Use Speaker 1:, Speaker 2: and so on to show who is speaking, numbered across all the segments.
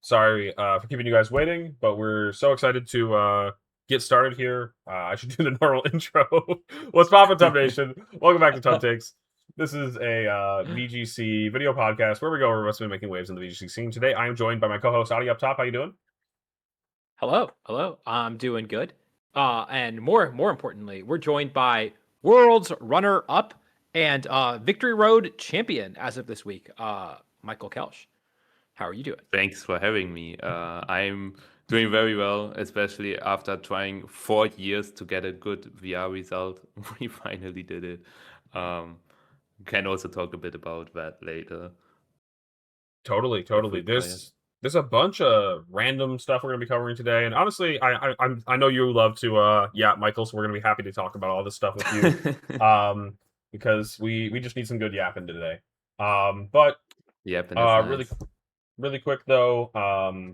Speaker 1: Sorry for keeping you guys waiting, but we're so excited to get started here. I should do the normal intro. What's poppin', Tub Nation? Welcome back to Tub Takes. This is a VGC video podcast where we go over what's been making waves in the VGC scene. Today, I am joined by my co-host, Adi up top. How you doing?
Speaker 2: Hello. I'm doing good. And more importantly, we're joined by World's runner-up and Victory Road champion as of this week, Michael Kelsch. How are you doing?
Speaker 3: Thanks for having me. I'm doing very well, especially after trying 4 years to get a good VR result. We finally did it. Can also talk a bit about that later.
Speaker 1: Totally. There's a bunch of random stuff we're gonna be covering today, and honestly, I know you love to Michael, so we're gonna be happy to talk about all this stuff with you, because we just need some good yapping today. But
Speaker 3: Yapping is nice.
Speaker 1: Really quick though,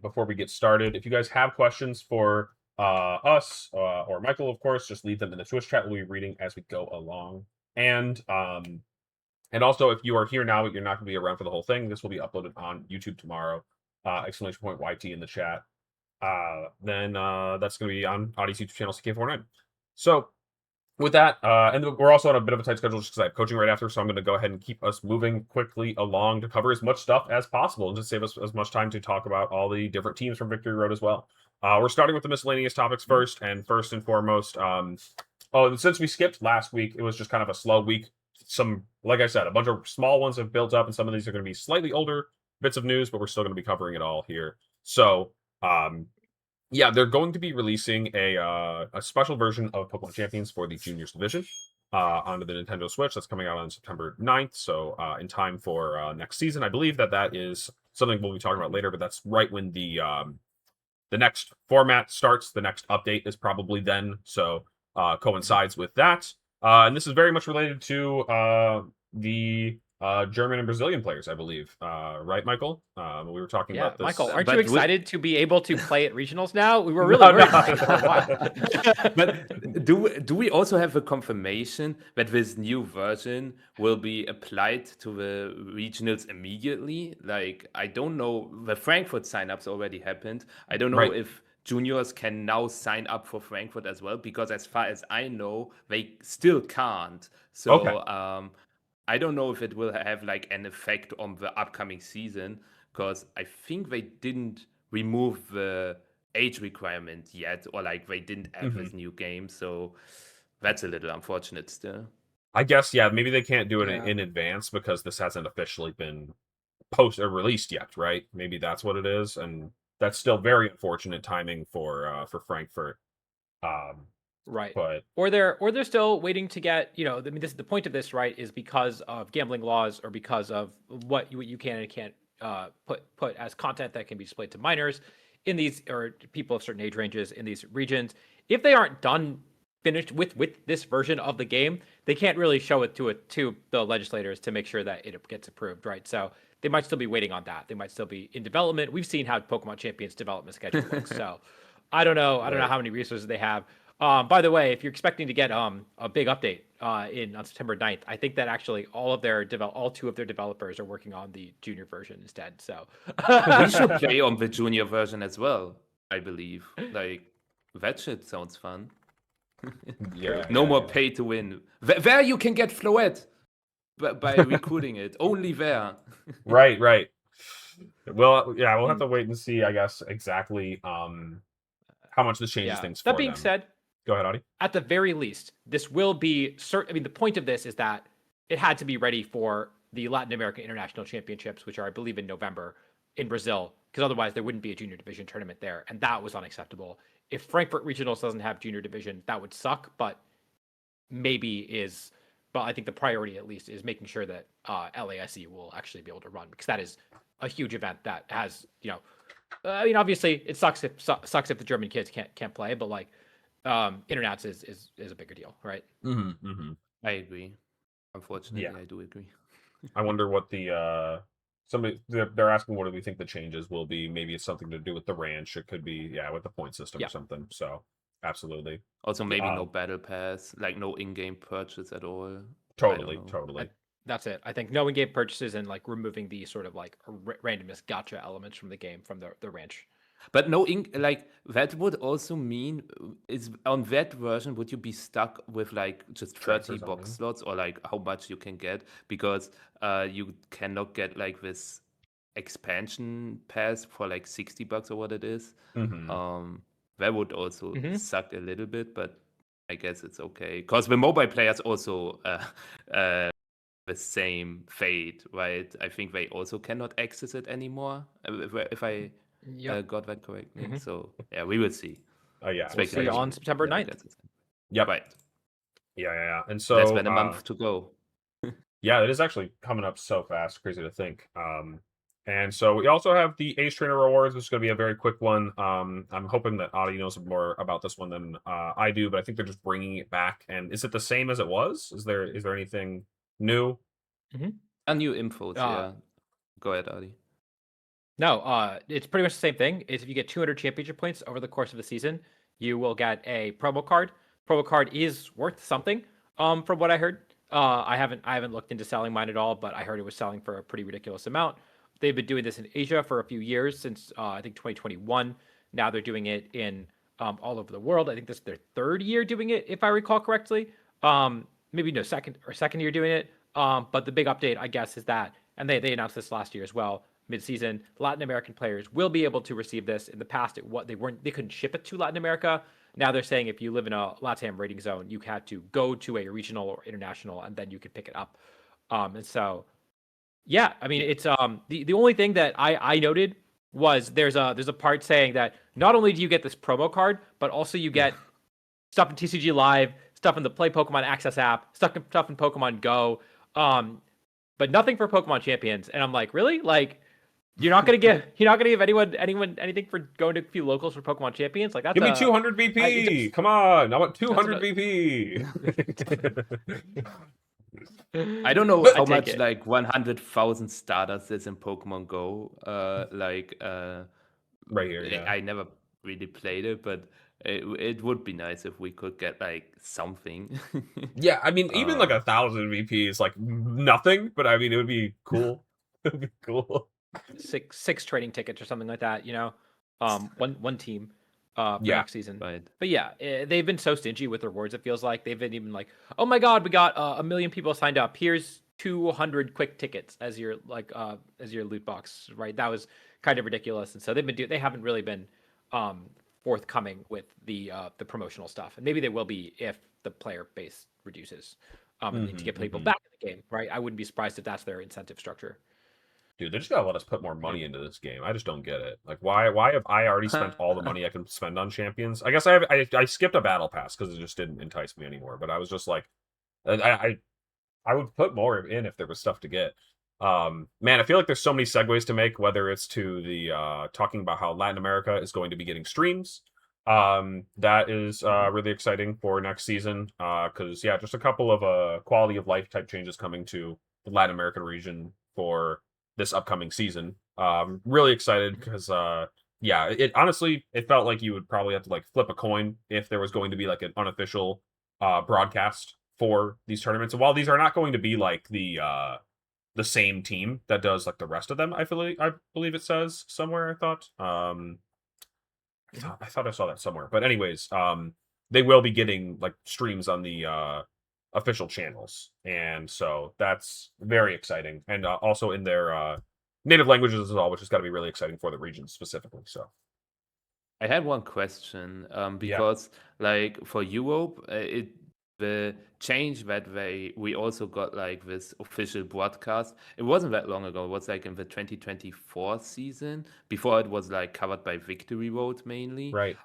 Speaker 1: before we get started, if you guys have questions for us or Michael, of course, just leave them in the Twitch chat. We'll be reading as we go along, and also, if you are here now, but you're not going to be around for the whole thing, this will be uploaded on YouTube tomorrow. Exclamation point YT in the chat. Then that's going to be on Audie's YouTube channel, CK49. So, with that, and we're also on a bit of a tight schedule just because I have coaching right after, so I'm going to go ahead and keep us moving quickly along to cover as much stuff as possible and just save us as much time to talk about all the different teams from Victory Road as well. We're starting with the miscellaneous topics first and foremost. Since we skipped last week, it was just kind of a slow week. Like I said, a bunch of small ones have built up, and some of these are going to be slightly older bits of news, but we're still going to be covering it all here. So, they're going to be releasing a special version of Pokemon Champions for the Juniors Division onto the Nintendo Switch. That's coming out on September 9th, so in time for next season. I believe that is something we'll be talking about later, but that's right when the next format starts. The next update is probably then, so coincides with that. And this is very much related to the German and Brazilian players, I believe. Right, Michael? We were talking about this.
Speaker 2: Michael, aren't you excited to be able to play at regionals now? We were really worried about it for a while.
Speaker 3: But do we also have a confirmation that this new version will be applied to the regionals immediately? Like, I don't know. The Frankfurt signups already happened. I don't know if juniors can now sign up for Frankfurt as well, because as far as I know, they still can't. So I don't know if it will have like an effect on the upcoming season, because I think they didn't remove the age requirement yet, or like they didn't add this new game. So that's a little unfortunate still.
Speaker 1: I guess, maybe they can't do it in advance because this hasn't officially been posted or released yet, right? Maybe that's what it is, and that's still very unfortunate timing for Frankfurt.
Speaker 2: Right.
Speaker 1: But
Speaker 2: or they're still waiting to get, this is the point of this, right, is because of gambling laws, or because of what you can and can't put as content that can be displayed to minors in these, or people of certain age ranges in these regions. If they aren't finished with this version of the game, they can't really show it to the legislators to make sure that it gets approved, right? So they might still be waiting on that. They might still be in development. We've seen how Pokemon Champions development schedule looks. So I don't know how many resources they have. By the way, if you're expecting to get a big update on September 9th, I think that actually all two of their developers are working on the junior version instead. So
Speaker 3: we should play on the junior version as well, I believe. Like, that shit sounds fun. No more pay to win. There you can get Floette by recruiting it. Only there.
Speaker 1: Right. Well, we'll have to wait and see, I guess, exactly how much this changes things for them.
Speaker 2: That being said,
Speaker 1: go ahead, Audie.
Speaker 2: At the very least, this will be certain. I mean, the point of this is that it had to be ready for the Latin American International Championships, which are, I believe, in November in Brazil, because otherwise there wouldn't be a junior division tournament there, and that was unacceptable. If Frankfurt Regionals doesn't have junior division, that would suck, but I think the priority, at least, is making sure that LASE will actually be able to run, because that is a huge event that has, obviously it sucks if the German kids can't play, but like internats is a bigger deal, right?
Speaker 3: I agree. Unfortunately, I do agree.
Speaker 1: I wonder what they're asking, what do we think the changes will be? Maybe it's something to do with the ranch. It could be with the point system or something. So absolutely.
Speaker 3: Also, maybe no battle pass, like no in-game purchase at all.
Speaker 1: Totally.
Speaker 2: That's it. I think no in-game purchases and like removing the sort of like randomness gotcha elements from the game from the ranch.
Speaker 3: But no ink, like that would also mean is on that version would you be stuck with like just
Speaker 1: Transfer
Speaker 3: 30 box
Speaker 1: something.
Speaker 3: slots or like how much you can get because you cannot get like this expansion pass for like $60 or what it is. That would also suck a little bit, but I guess it's okay because the mobile players also the same fate, right? I think they also cannot access it anymore. If I
Speaker 2: Yep.
Speaker 3: got that correctly. So yeah, we will see.
Speaker 1: Yeah,
Speaker 2: We'll see on September 9th.
Speaker 1: Yep.
Speaker 3: Right.
Speaker 1: Yeah. And
Speaker 3: Less
Speaker 1: so
Speaker 3: than a month to go.
Speaker 1: yeah, it is actually coming up so fast. Crazy to think. And so we also have the Ace Trainer rewards, which is going to be a very quick one. I'm hoping that Adi knows more about this one than I do, but I think they're just bringing it back. And is it the same as it was? Is there anything new?
Speaker 3: A new infos, yeah. Go ahead, Adi.
Speaker 2: No, it's pretty much the same thing. It's if you get 200 championship points over the course of the season, you will get a promo card. Promo card is worth something. From what I heard, I haven't looked into selling mine at all, but I heard it was selling for a pretty ridiculous amount. They've been doing this in Asia for a few years since I think 2021. Now they're doing it in all over the world. I think this is their third year doing it, if I recall correctly. Maybe no second year doing it. But the big update, I guess, is that, and they announced this last year as well. Mid-season, Latin American players will be able to receive this. In the past, they couldn't ship it to Latin America. Now they're saying if you live in a LATAM rating zone, you had to go to a regional or international, and then you could pick it up. And so, yeah, I mean, it's the only thing that I noted was there's a part saying that not only do you get this promo card, but also you get stuff in TCG Live, stuff in the Play Pokemon Access app, stuff in Pokemon Go, but nothing for Pokemon Champions. And I'm like, really? Like, you're not gonna give anyone anything for going to a few locals for Pokemon Champions? Like, that's
Speaker 1: Give me 200 VP. Come on, I want 200 VP.
Speaker 3: I don't know how much like 100,000 starters is in Pokemon Go.
Speaker 1: Right here. Yeah.
Speaker 3: I never really played it, but it would be nice if we could get like something.
Speaker 1: Yeah, I mean, even like 1,000 VP is like nothing, but I mean, it would be cool. It would be cool.
Speaker 2: Six trading tickets or something like that, you know, one team for next season.
Speaker 3: Right.
Speaker 2: But yeah, they've been so stingy with rewards. It feels like they've been even like, oh my god, we got 1 million people signed up. Here's 200 quick tickets as your loot box, right? That was kind of ridiculous. And so they haven't really been forthcoming with the promotional stuff, and maybe they will be if the player base reduces and to get people back in the game, right? I wouldn't be surprised if that's their incentive structure.
Speaker 1: Dude, they just gotta let us put more money into this game. I just don't get it. Like, why have I already spent all the money I can spend on champions? I guess I skipped a battle pass because it just didn't entice me anymore. But I was just like, I would put more in if there was stuff to get. Man, I feel like there's so many segues to make, whether it's to the talking about how Latin America is going to be getting streams. That is really exciting for next season. Because yeah, just a couple of quality of life type changes coming to the Latin American region for this upcoming season. Really excited because yeah, it honestly it felt like you would probably have to like flip a coin if there was going to be like an unofficial broadcast for these tournaments. And while these are not going to be like the same team that does like the rest of them, I believe it says somewhere. I thought I saw that somewhere. But anyways, they will be getting like streams on the official channels, and so that's very exciting, and also in their native languages as well, which has got to be really exciting for the region specifically. So
Speaker 3: I had one question because like for Europe, the change that we also got like this official broadcast. It wasn't that long ago. It was like in the 2024 season. Before it was like covered by Victory Road mainly.
Speaker 1: right.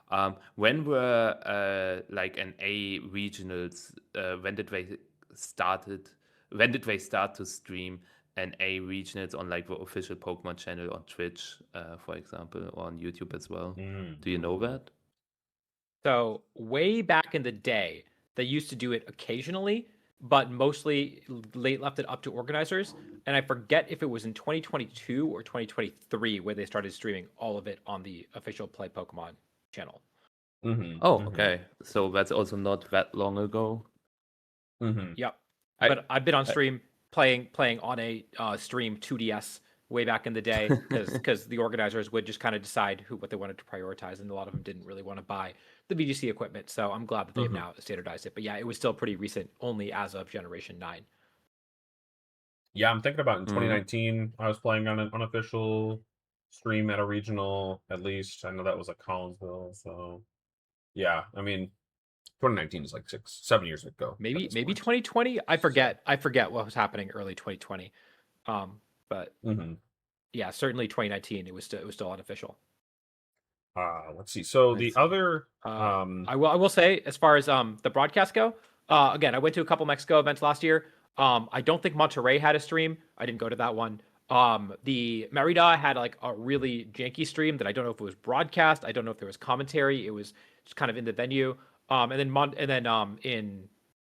Speaker 3: When were like an A regionals? When did they started? When did they start to stream an A regionals on like the official Pokemon channel on Twitch, for example, or on YouTube as well? Do you know that?
Speaker 2: So way back in the day, they used to do it occasionally, but mostly left it up to organizers. And I forget if it was in 2022 or 2023 where they started streaming all of it on the official Play Pokemon channel.
Speaker 3: Oh, okay. So that's also not that long ago.
Speaker 2: Yep. But I've been on stream playing on a stream 2DS way back in the day because the organizers would just kind of decide what they wanted to prioritize, and a lot of them didn't really want to buy the VGC equipment. So I'm glad that they've now standardized it. But yeah, it was still pretty recent, only as of Generation 9.
Speaker 1: Yeah, I'm thinking about in 2019, I was playing on an unofficial stream at a regional, at least. I know that was at Collinsville. So yeah, I mean, 2019 is like 6-7 years ago.
Speaker 2: Maybe 2020. I forget what was happening early 2020. But yeah, certainly 2019. It was still unofficial.
Speaker 1: Let's see. So the other,
Speaker 2: I will say, as far as the broadcast go, again, I went to a couple Mexico events last year. I don't think Monterrey had a stream. I didn't go to that one. The Merida had like a really janky stream that I don't know if it was broadcast. I don't know if there was commentary. It was just kind of in the venue. And then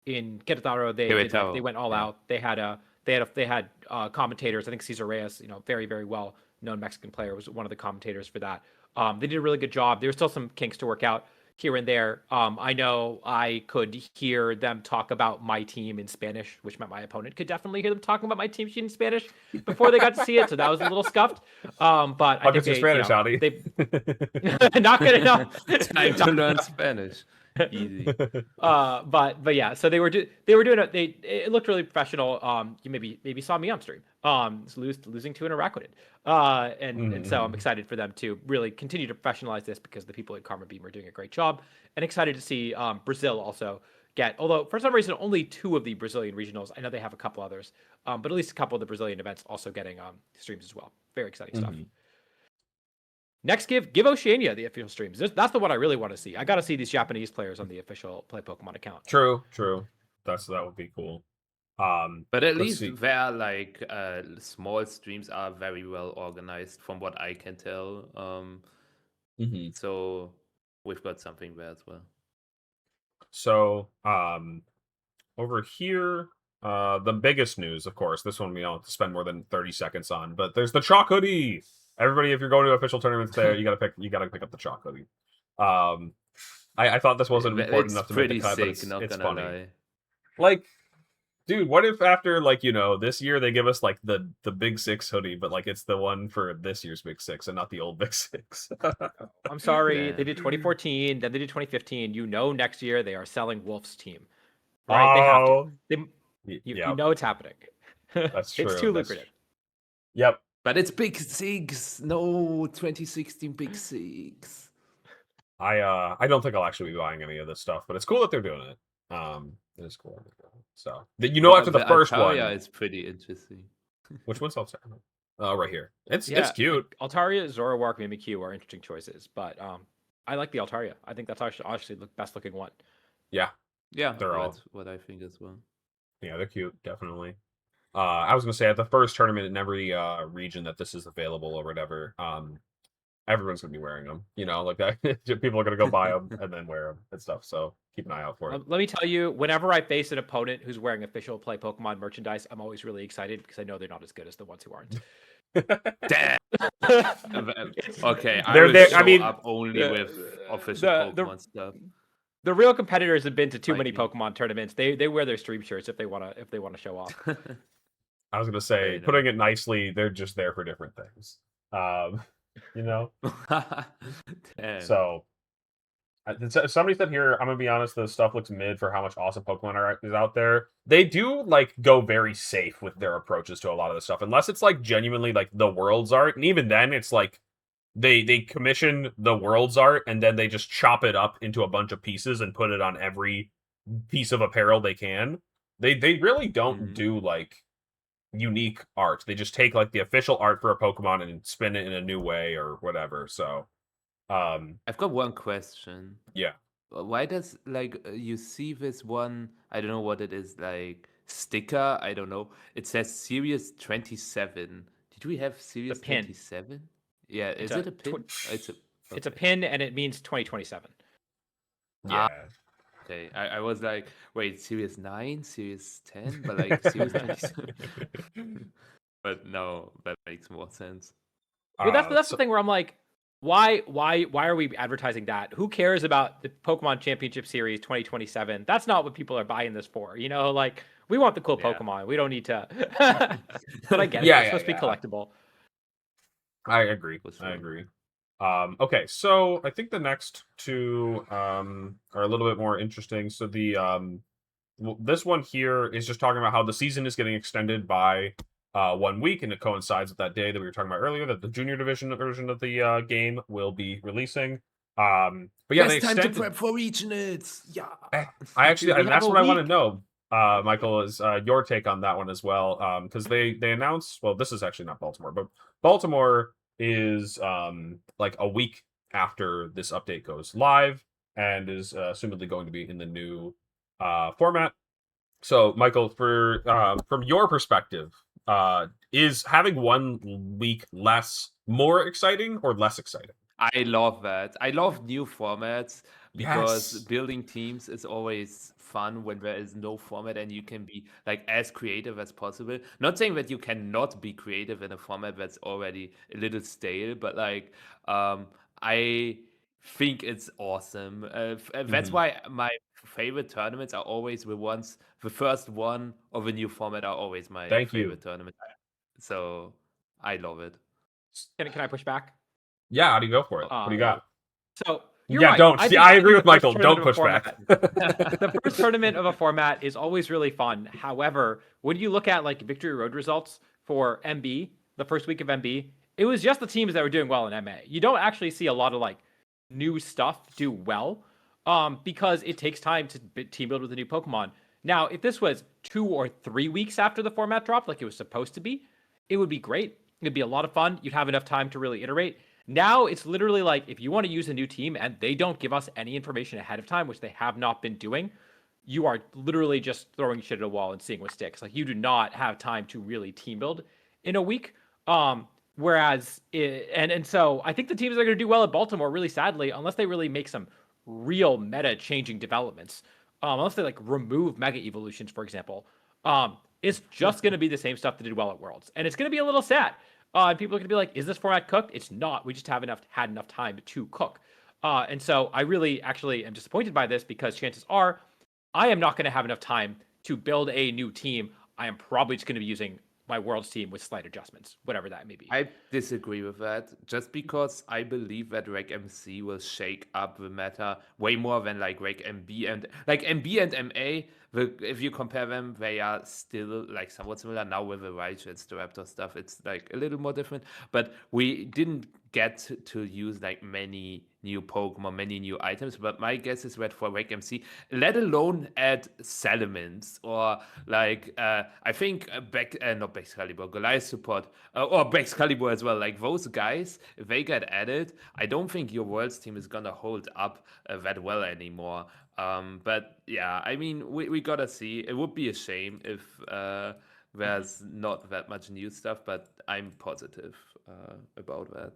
Speaker 2: in Querétaro, they went all out. They had commentators. I think Cesar Reyes, very, very well known Mexican player, was one of the commentators for that. They did a really good job. There were still some kinks to work out here and there. I know I could hear them talk about my team in Spanish, which meant my opponent could definitely hear them talking about my team sheet in Spanish before they got to see it. So that was a little scuffed. But I think
Speaker 1: Spanish, Audi.
Speaker 2: Not good enough.
Speaker 3: Time to learn Spanish. Easy.
Speaker 2: But yeah, so they were doing it. It looked really professional. You maybe saw me on stream. Losing to an Araquanid. And so I'm excited for them to really continue to professionalize this, because the people at Karma Beam are doing a great job, and excited to see Brazil also get, although for some reason only 2 of the Brazilian regionals. I know they have a couple others, but at least a couple of the Brazilian events also getting streams as well. Very exciting stuff. Next, give Oceania the official streams. That's the one I really want to see. I got to see these Japanese players on the official Play Pokemon account.
Speaker 1: True. That would be cool.
Speaker 3: But at least their like small streams are very well organized, from what I can tell. So we've got something there as well.
Speaker 1: So over here, the biggest news, of course, this one we don't have to spend more than 30 seconds on, but there's the chalk hoodie. Everybody, if you're going to official tournaments there, you gotta pick up the chalk hoodie. I thought this wasn't important enough to make the cut, but it's funny.
Speaker 3: Lie.
Speaker 1: Like, dude, what if after this year they give us like the Big Six hoodie, but like it's the one for this year's Big Six and not the old Big Six?
Speaker 2: I'm sorry, they did 2014, then they did 2015. Next year they are selling Wolf's team, right?
Speaker 1: Oh,
Speaker 2: they have to. You know it's happening.
Speaker 1: That's true.
Speaker 2: It's too lucrative.
Speaker 1: Yep.
Speaker 3: But it's Big Six. No, 2016 Big Six.
Speaker 1: I don't think I'll actually be buying any of this stuff, but it's cool that they're doing it. It is cool. So after the first one,
Speaker 3: it's pretty interesting.
Speaker 1: Which one's Altaria? Right here. It's cute.
Speaker 2: Altaria, Zoroark, Mimikyu are interesting choices, but I like the Altaria. I think that's actually the best looking one.
Speaker 1: Yeah,
Speaker 3: they're
Speaker 1: all.
Speaker 3: That's what I think as well.
Speaker 1: Yeah, they're cute, definitely. I was gonna say at the first tournament in every region that this is available or whatever, everyone's gonna be wearing them. Like that. People are gonna go buy them and then wear them and stuff. So keep an eye out for it.
Speaker 2: Let me tell you, whenever I face an opponent who's wearing official Play Pokemon merchandise, I'm always really excited, because I know they're not as good as the ones who aren't.
Speaker 3: Damn. Okay, I mean, up only with official Pokemon stuff.
Speaker 2: The real competitors have been to too many Pokemon tournaments. They wear their stream shirts if they want to show off.
Speaker 1: I was gonna say, putting it nicely, they're just there for different things. So somebody said here, I'm gonna be honest, the stuff looks mid for how much awesome Pokemon art is out there. They do like go very safe with their approaches to a lot of the stuff, unless it's like genuinely like the world's art, and even then it's like they commission the world's art and then they just chop it up into a bunch of pieces and put it on every piece of apparel they can. They really don't do like unique art. They just take like the official art for a Pokemon and spin it in a new way or whatever. So
Speaker 3: I've got one question.
Speaker 1: Yeah.
Speaker 3: Why does you see this one, I don't know what it is, like sticker, I don't know. It says Series 27. Did we have Series 27? Yeah, is it a pin?
Speaker 2: It's a pin, and it means 2027.
Speaker 1: Yeah.
Speaker 3: Okay, I was like, wait, Series 9, Series 10, but like Series 97. But no, that makes more sense.
Speaker 2: Well, that's the thing where I'm like, why are we advertising that? Who cares about the Pokemon Championship Series 2027? That's not what people are buying this for. Like We want the cool
Speaker 3: Yeah.
Speaker 2: Pokemon. We don't need to. But I get it.
Speaker 1: Yeah,
Speaker 2: It's
Speaker 1: yeah,
Speaker 2: supposed to be collectible.
Speaker 1: I agree.
Speaker 3: For
Speaker 1: I
Speaker 3: sure.
Speaker 1: agree. Okay, so I think the next two are a little bit more interesting. So this one here is just talking about how the season is getting extended by 1 week, and it coincides with that day that we were talking about earlier, that the junior division version of the game will be releasing. But yeah, they
Speaker 3: Best time to
Speaker 1: extended.
Speaker 3: prep for regionals. Yeah.
Speaker 1: I actually,
Speaker 2: We
Speaker 1: and
Speaker 2: have
Speaker 1: that's
Speaker 2: a
Speaker 1: what I want to
Speaker 2: week.
Speaker 1: know, Michael, is your take on that one as well. Because they announced, well, this is actually not Baltimore, but Baltimore is like a week after this update goes live, and is assumedly going to be in the new format. So, Michael, for from your perspective, is having 1 week less more exciting or less exciting?
Speaker 3: I love that. I love new formats because
Speaker 1: Yes.
Speaker 3: building teams is always fun when there is no format and you can be like as creative as possible. Not saying that you cannot be creative in a format that's already a little stale, but like I think it's awesome. That's
Speaker 1: Hmm.
Speaker 3: why my favorite tournaments are always the first one of a new format are always my
Speaker 1: Thank you.
Speaker 3: favorite tournament. So I love it.
Speaker 2: Can I push back?
Speaker 1: Yeah, how do you go for it? What do you
Speaker 2: Uh,
Speaker 1: got?
Speaker 2: so you're
Speaker 1: Yeah,
Speaker 2: right.
Speaker 1: don't.
Speaker 2: I
Speaker 1: See,
Speaker 2: think
Speaker 1: I
Speaker 2: I
Speaker 1: agree
Speaker 2: think
Speaker 1: with
Speaker 2: the first
Speaker 1: Michael.
Speaker 2: tournament
Speaker 1: Don't
Speaker 2: of a
Speaker 1: push back.
Speaker 2: format, the first tournament of a format is always really fun. However, when you look at like Victory Road results for MB, the first week of MB, it was just the teams that were doing well in MA. You don't actually see a lot of like new stuff do well, because it takes time to team build with a new Pokemon. Now, if this was 2 or 3 weeks after the format dropped, like it was supposed to be, it would be great. It'd be a lot of fun. You'd have enough time to really iterate. Now it's literally like if you want to use a new team and they don't give us any information ahead of time, which they have not been doing, you are literally just throwing shit at a wall and seeing what sticks. Like you do not have time to really team build in a week. And so I think the teams that are going to do well at Baltimore, really sadly, unless they really make some real meta changing developments, unless they like remove mega evolutions, for example, it's just going to be the same stuff that did well at Worlds, and it's going to be a little sad. And people are going to be like, "Is this format cooked?" It's not. We just haven't had enough time to cook. And so I really actually am disappointed by this because chances are I am not going to have enough time to build a new team. I am probably just going to be using my Worlds team with slight adjustments, whatever that may be.
Speaker 3: I disagree with that. Just because I believe that Reg MC will shake up the meta way more than like Reg MB and like MB and MA. If you compare them, they are still like somewhat similar. Now with the Raichu and Staraptor stuff, it's like a little more different. But we didn't get to use like many new Pokemon, many new items. But my guess is that for Reg MC, let alone add Salamence or like I think not Excalibur, Goliath support or Excalibur as well. Like those guys, if they get added, I don't think your Worlds team is gonna hold up that well anymore. But yeah, I mean, we gotta see. It would be a shame if there's not that much new stuff, but I'm positive about that.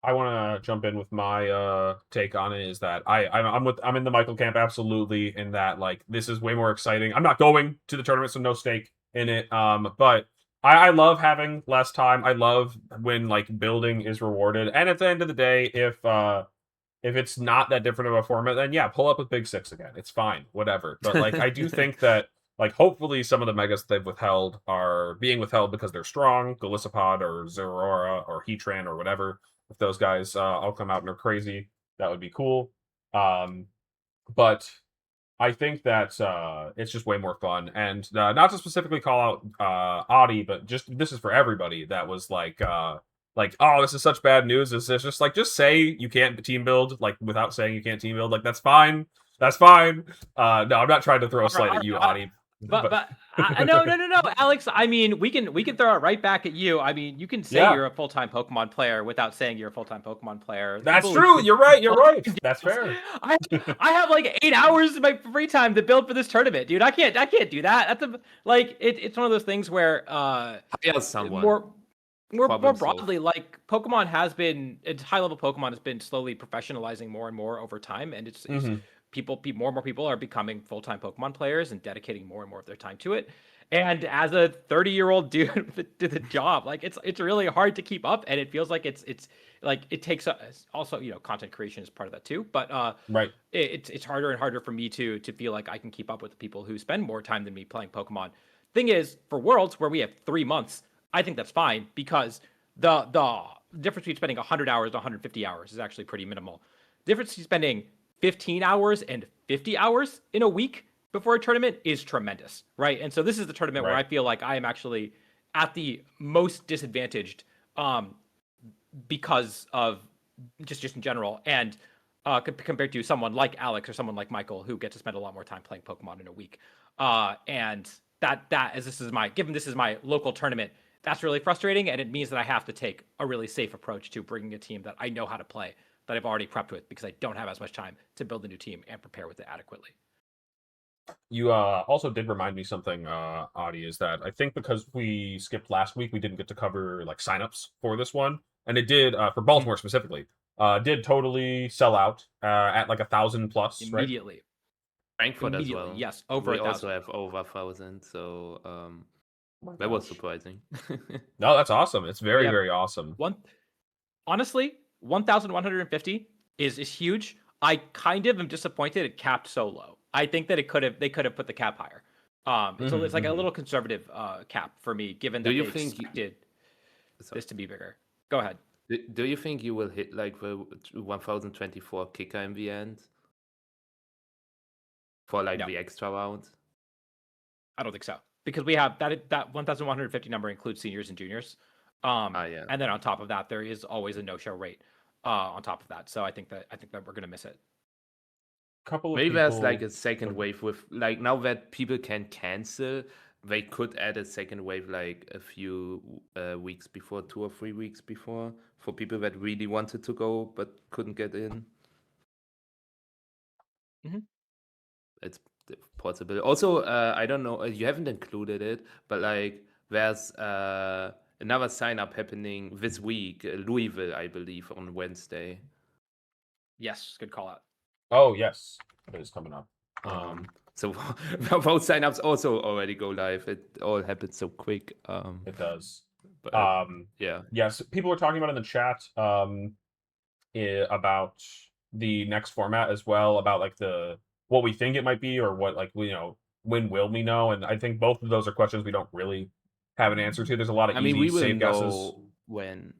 Speaker 1: I want to jump in with my take on it. Is that I'm in the Michael camp absolutely, in that like this is way more exciting. I'm not going to the tournament, so no stake in it. But I love having less time. I love when like building is rewarded. And at the end of the day, if it's not that different of a format, then yeah, pull up with Big Six again. It's fine, whatever. But like I do think that like hopefully some of the megas they've withheld are being withheld because they're strong, Golisopod or Zeraora or Heatran or whatever. If those guys all come out and are crazy, that would be cool. Um, but I think that it's just way more fun, and not to specifically call out Audi, but just this is for everybody that was like, oh, this is such bad news. It's just like, just say you can't team build, like without saying you can't team build, like that's fine, that's fine. No, I'm not trying to throw a slight at you, Audi, but
Speaker 2: No, Alex. I mean, we can throw it right back at you. I mean, you can say
Speaker 1: yeah,
Speaker 2: you're a full time Pokemon player without saying you're a full time Pokemon player.
Speaker 1: that's
Speaker 2: People
Speaker 1: true.
Speaker 2: who
Speaker 1: You're right. You're right.
Speaker 2: full-time
Speaker 1: That's
Speaker 2: games.
Speaker 1: fair.
Speaker 2: I I have like 8 hours of my free time to build for this tournament, dude. I can't do that. That's it's one of those things where
Speaker 3: Hire someone.
Speaker 2: more
Speaker 3: Problem solved.
Speaker 2: broadly, like Pokemon has been, it's high level Pokemon has been slowly professionalizing more and more over time, and it's
Speaker 1: Hmm.
Speaker 2: more and more people are becoming full time Pokemon players and dedicating more and more of their time to it. And as a 30-year-old dude to the job, like it's really hard to keep up, and it feels like it's like it takes also content creation is part of that too, but
Speaker 1: Right.
Speaker 2: it's harder and harder for me to feel like I can keep up with the people who spend more time than me playing Pokemon. Thing is, for Worlds where we have 3 months, I think that's fine because the difference between spending 100 hours and 150 hours is actually pretty minimal. The difference between spending 15 hours and 50 hours in a week before a tournament is tremendous, right? And so this is the tournament where I
Speaker 1: Right.
Speaker 2: feel like I am actually at the most disadvantaged because of just in general, and compared to someone like Alex or someone like Michael who get to spend a lot more time playing Pokemon in a week. And that as this is my local tournament, that's really frustrating, and it means that I have to take a really safe approach to bringing a team that I know how to play, that I've already prepped with, because I don't have as much time to build a new team and prepare with it adequately.
Speaker 1: You also did remind me something, Audie, is that I think because we skipped last week, we didn't get to cover like signups for this one, and it did for Baltimore specifically. Did totally sell out at like 1,000+, right?
Speaker 2: Immediately.
Speaker 3: Frankfurt as
Speaker 2: Immediately,
Speaker 3: well.
Speaker 2: yes, over
Speaker 3: We
Speaker 2: 1,000.
Speaker 3: also have over 1,000, so
Speaker 1: My
Speaker 3: that was
Speaker 1: gosh.
Speaker 3: surprising.
Speaker 1: No, that's awesome. It's very,
Speaker 2: We have
Speaker 1: very awesome.
Speaker 2: one. Honestly, 1,150 is huge. I kind of am disappointed it capped so low. I think that they could have put the cap higher. It's like a little conservative cap for me, given
Speaker 3: Do
Speaker 2: that
Speaker 3: you
Speaker 2: they
Speaker 3: think
Speaker 2: expected
Speaker 3: Sorry.
Speaker 2: this to be bigger. Go ahead.
Speaker 3: Do you think you will hit like the 1024 kicker in the end? For like
Speaker 2: No,
Speaker 3: the extra round?
Speaker 2: I don't think so, because we have that 1,150 number includes seniors and juniors.
Speaker 3: Yeah.
Speaker 2: And then on top of that, there is always a no-show rate on top of that. So I think that we're gonna miss it.
Speaker 1: Couple of
Speaker 3: Maybe there's like
Speaker 1: people.
Speaker 3: a second wave with like now that people can cancel, they could add a second wave like a few weeks before, 2 or 3 weeks before, for people that really wanted to go but couldn't get in.
Speaker 2: Mhm.
Speaker 3: It's possible. Also, I don't know, you haven't included it, but like there's another sign up happening this week, Louisville, I believe, on Wednesday.
Speaker 2: Yes, good call out.
Speaker 1: Oh yes, it is coming up.
Speaker 3: So those signups also already go live. It all happens so quick.
Speaker 1: It does.
Speaker 3: But yeah.
Speaker 1: Yes, people are talking about in the chat about the next format as well, about like the what we think it might be, or what, like, when will we know? And I think both of those are questions we don't really have an answer to. There's a lot of
Speaker 3: I mean,
Speaker 1: easy
Speaker 3: we will
Speaker 1: save guesses.
Speaker 3: know when,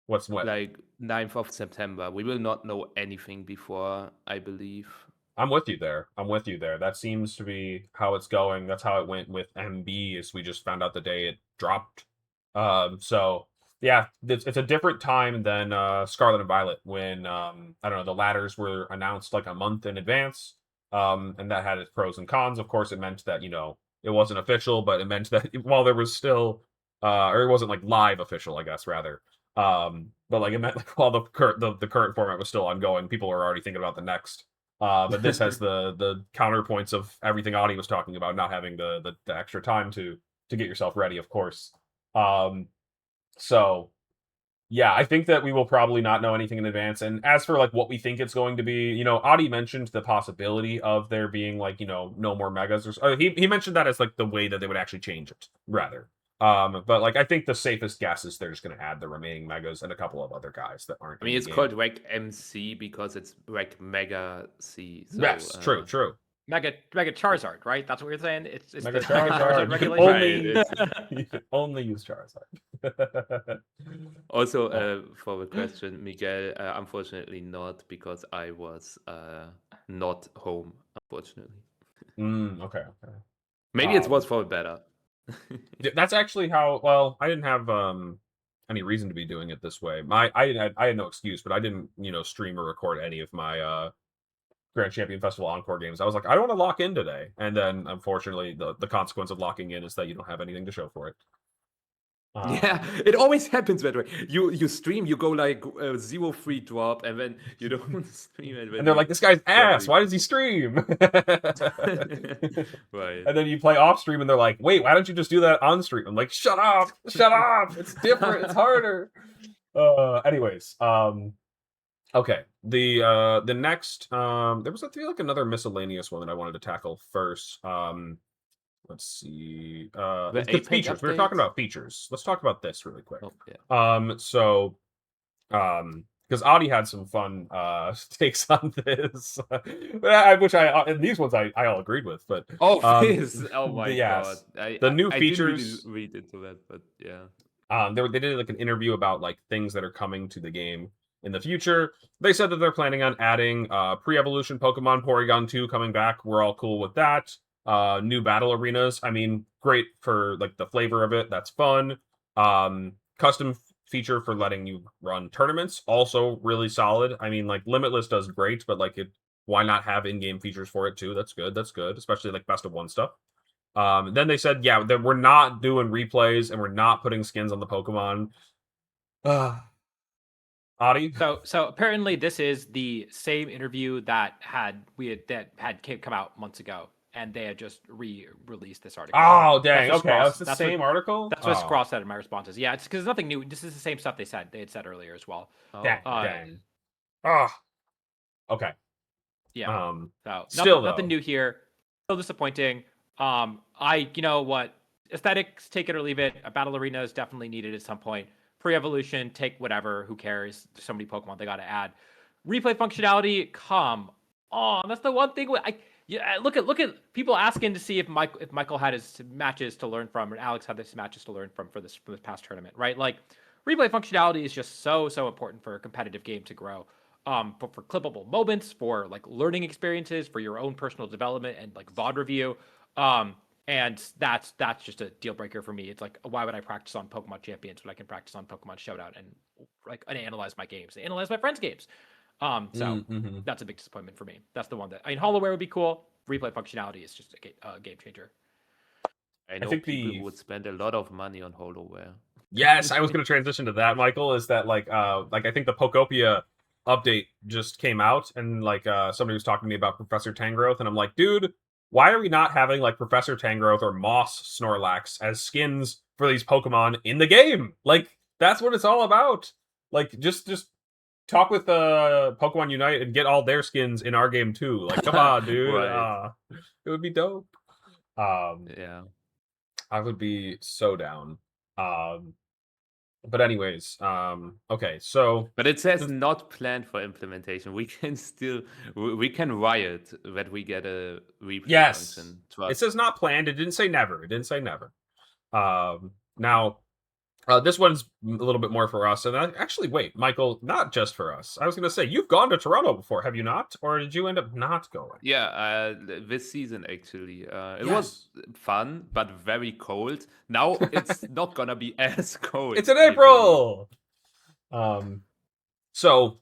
Speaker 1: What's what?
Speaker 3: like 9th of September. We will not know anything before, I believe.
Speaker 1: I'm with you there. That seems to be how it's going. That's how it went with MB, is we just found out the day it dropped. So yeah, it's a different time than Scarlet and Violet, when I don't know, the ladders were announced like a month in advance. And that had its pros and cons. Of course, it meant that, it wasn't official, but it meant that while there was still or it wasn't like live official, I guess, rather. But like it meant like while the current format was still ongoing, people were already thinking about the next. But this has the counterpoints of everything Audie was talking about, not having the extra time to get yourself ready, of course. So yeah, I think that we will probably not know anything in advance. And as for like what we think it's going to be, Audie mentioned the possibility of there being like, no more megas, or he mentioned that as like the way that they would actually change it, rather. But like I think the safest guess is they're just going to add the remaining megas and a couple of other guys that aren't.
Speaker 3: I mean,
Speaker 1: in
Speaker 3: it's
Speaker 1: the game.
Speaker 3: called Rec MC because it's Rec Mega C. So,
Speaker 1: yes, true.
Speaker 2: Mega Charizard, right? That's what we're saying. It's
Speaker 1: Mega
Speaker 2: the Mega Charizard
Speaker 1: Charizard. You can
Speaker 2: regulation.
Speaker 1: you can only use Charizard.
Speaker 3: Also, for the question, Miguel, unfortunately not, because I was not home, unfortunately.
Speaker 1: Okay.
Speaker 3: Maybe it was for the better.
Speaker 1: That's actually how. Well, I didn't have any reason to be doing it this way. I had no excuse, but I didn't stream or record any of my Grand Champion Festival Encore games. I was like, I don't want to lock in today, and then unfortunately, the consequence of locking in is that you don't have anything to show for it.
Speaker 3: Yeah, it always happens that way. You stream, you go like 0-3 drop, and then you don't stream it.
Speaker 1: And they're like, this guy's ass. Why does he stream?
Speaker 3: Right.
Speaker 1: And then you play off stream, and they're like, wait, why don't you just do that on stream? I'm like, shut up. It's different. It's harder. Anyways, okay. The next there was, I feel like, another miscellaneous one that I wanted to tackle first. let's see.
Speaker 3: The
Speaker 1: It's
Speaker 3: Apex
Speaker 1: features. We were talking
Speaker 3: update?
Speaker 1: about features. Let's talk about this really quick.
Speaker 3: Oh, yeah.
Speaker 1: Because Audi had some fun takes on this, which and these ones I all agreed with. But
Speaker 3: Oh, this! Oh my god.
Speaker 1: yes, the new
Speaker 3: I didn't really
Speaker 1: features.
Speaker 3: read into that, but yeah.
Speaker 1: They did like an interview about like things that are coming to the game in the future. They said that they're planning on adding pre-evolution Pokemon, Porygon 2 coming back. We're all cool with that. New battle arenas. I mean, great for like the flavor of it. That's fun. Custom feature for letting you run tournaments. Also really solid. I mean, like Limitless does great, but like why not have in-game features for it too? That's good. That's good. Especially like best of one stuff. Then they said, yeah, that we're not doing replays and we're not putting skins on the Pokemon. Adi?
Speaker 2: So apparently this is the same interview that had come out months ago, and they had just re-released this article.
Speaker 1: Oh,
Speaker 2: That's
Speaker 1: dang.
Speaker 2: what
Speaker 1: Okay,
Speaker 2: Scroll-
Speaker 1: that's the
Speaker 2: that's
Speaker 1: same
Speaker 2: what,
Speaker 1: article?
Speaker 2: That's what
Speaker 1: Oh,
Speaker 2: Scroll said in my responses. Yeah, it's because it's nothing new. This is the same stuff they had said earlier as well.
Speaker 3: Oh,
Speaker 1: dang.
Speaker 2: Uh,
Speaker 1: Dang. Ah, okay.
Speaker 2: Yeah. So
Speaker 1: Still,
Speaker 2: nothing
Speaker 1: though.
Speaker 2: new here. Still disappointing. You know what? Aesthetics, take it or leave it. A battle arena is definitely needed at some point. Pre-evolution, take whatever. Who cares? There's so many Pokemon they got to add. Replay functionality, come on. That's the one thing. Look at people asking to see if Michael had his matches to learn from, and Alex had his matches to learn from for this past tournament, right? Like, replay functionality is just so important for a competitive game to grow. But for clippable moments, for like learning experiences, for your own personal development and like VOD review. And that's just a deal breaker for me. It's like, why would I practice on Pokemon Champions when I can practice on Pokemon Showdown and analyze my games, analyze my friends' games? So that's a big disappointment for me. That's the one that HoloWare would be cool. Replay functionality is just a game changer.
Speaker 3: I
Speaker 1: I
Speaker 3: know
Speaker 1: think
Speaker 3: people would spend a lot of money on HoloWare.
Speaker 1: Yes, I was going to transition to that, Michael, is that like I think the Pokopia update just came out and like somebody was talking to me about Professor Tangrowth and I'm like, dude, why are we not having like Professor Tangrowth or Moss Snorlax as skins for these Pokemon in the game? Like that's what it's all about. Like just talk with Pokemon Unite and get all their skins in our game too. Like come on, dude.
Speaker 3: Right.
Speaker 1: It would be dope.
Speaker 3: Yeah.
Speaker 1: I would be so down. Um but anyways, okay, so
Speaker 3: But it says not planned for implementation. We can riot that we get a replay
Speaker 1: yes,
Speaker 3: function.
Speaker 1: it
Speaker 3: Trust.
Speaker 1: says not planned. It didn't say never. It didn't say never. Now this one's a little bit more for us. And actually, wait, Michael, not just for us. I was going to say you've gone to Toronto before, have you not? Or did you end up not going?
Speaker 3: Yeah, this season actually. It
Speaker 1: Yes.
Speaker 3: was fun, but very cold. Now it's not gonna be as cold.
Speaker 1: It's in
Speaker 3: I
Speaker 1: April. So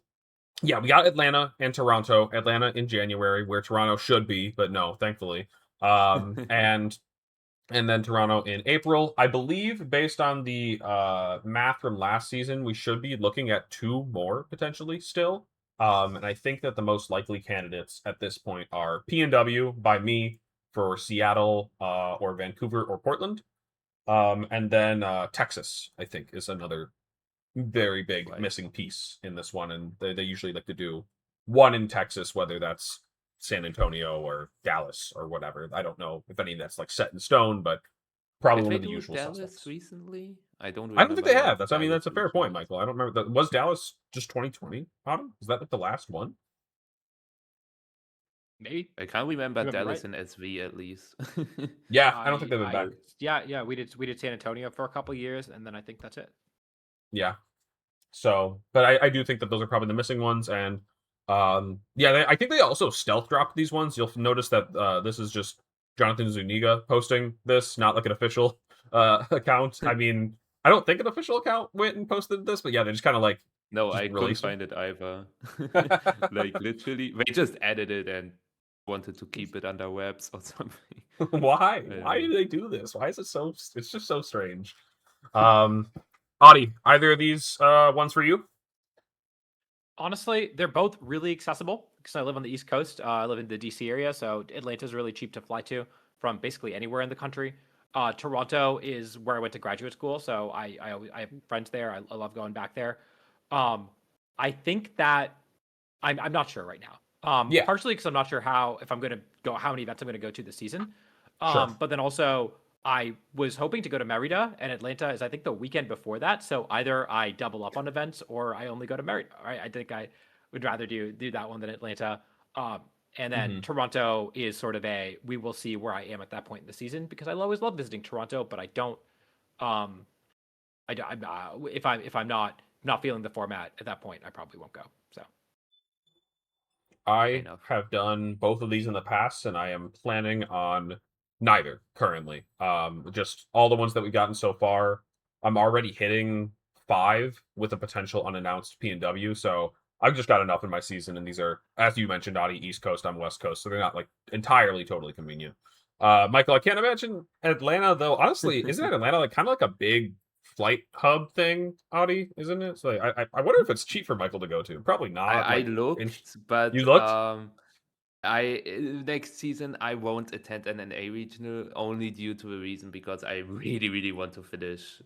Speaker 1: yeah, we got Atlanta and Toronto. Atlanta in January, where Toronto should be, but no, thankfully.
Speaker 3: believe.
Speaker 1: And then Toronto in April. I believe, based on the math from last season, we should be looking at 2 more potentially still. And I think that the most likely candidates at this point are PNW by me for Seattle or Vancouver or Portland. And then Texas, I think, is another very big
Speaker 3: Right.
Speaker 1: missing piece in this one. And they usually like to do one in Texas, whether that's San Antonio or Dallas or whatever. I don't know if any of that's like set in stone, but probably
Speaker 3: Did
Speaker 1: one
Speaker 3: they
Speaker 1: of the
Speaker 3: do
Speaker 1: usual
Speaker 3: Dallas
Speaker 1: suspects.
Speaker 3: recently? I don't
Speaker 1: I don't think
Speaker 3: remember.
Speaker 1: they have. That's
Speaker 3: Dallas
Speaker 1: a fair
Speaker 3: reaching
Speaker 1: point,
Speaker 3: out.
Speaker 1: Michael. I don't remember that. Was Dallas just 2020? Autumn? Is that like the last one?
Speaker 2: Maybe.
Speaker 3: I can't remember
Speaker 2: You might be
Speaker 3: Dallas
Speaker 2: right.
Speaker 3: in SV at least.
Speaker 1: Yeah, I don't think they've been back.
Speaker 2: Yeah, we did San Antonio for a couple years, and then I think that's it.
Speaker 1: Yeah. So, but I do think that those are probably the missing ones, and yeah, I think they also stealth dropped these ones. You'll notice that this is just Jonathan Zuniga posting this, not like an official account. I mean, I don't think an official account went and posted this, but yeah, they just kind of like
Speaker 3: No,
Speaker 1: just
Speaker 3: I couldn't
Speaker 1: released it.
Speaker 3: find it either. Like literally, they just added it and wanted to keep it under webs or something.
Speaker 1: Why?
Speaker 3: I don't
Speaker 1: Why
Speaker 3: know.
Speaker 1: do they do this? Why is it so? It's just so strange. Audie, either of these ones for you?
Speaker 2: Honestly, they're both really accessible because I live on the East Coast. I live in the DC area, so Atlanta's really cheap to fly to from basically anywhere in the country. Toronto is where I went to graduate school, so I have friends there. I love going back there. I think that I'm not sure right now.
Speaker 1: Yeah.
Speaker 2: Partially because I'm not sure how many events I'm going to go to this season.
Speaker 1: Sure.
Speaker 2: But then also, I was hoping to go to Merida, and Atlanta is, I think, the weekend before that. So either I double up on events or I only go to Merida. Right? I think I would rather do that one than Atlanta. Um, and then
Speaker 1: Hmm.
Speaker 2: Toronto is sort of we will see where I am at that point in the season because I always love visiting Toronto, but I don't. Um, if I'm not feeling the format at that point, I probably won't go. So
Speaker 3: Fair
Speaker 1: I
Speaker 3: enough.
Speaker 1: have done both of these in the past, and I am planning on neither currently. Just all the ones that we've gotten so far. I'm already hitting 5 with a potential unannounced P&W, so I've just got enough in my season, and these are, as you mentioned, Audie, East Coast, I'm West Coast, so they're not like entirely totally convenient. Michael, I can't imagine Atlanta though. Honestly, isn't Atlanta like kind of like a big flight hub thing, Audie? Isn't it? So like, I wonder if it's cheap for Michael to go to. Probably not.
Speaker 3: I
Speaker 1: Like,
Speaker 3: looked,
Speaker 1: you
Speaker 3: but
Speaker 1: looked?
Speaker 3: I next season I won't attend an NA regional only due to a reason because I really really want to finish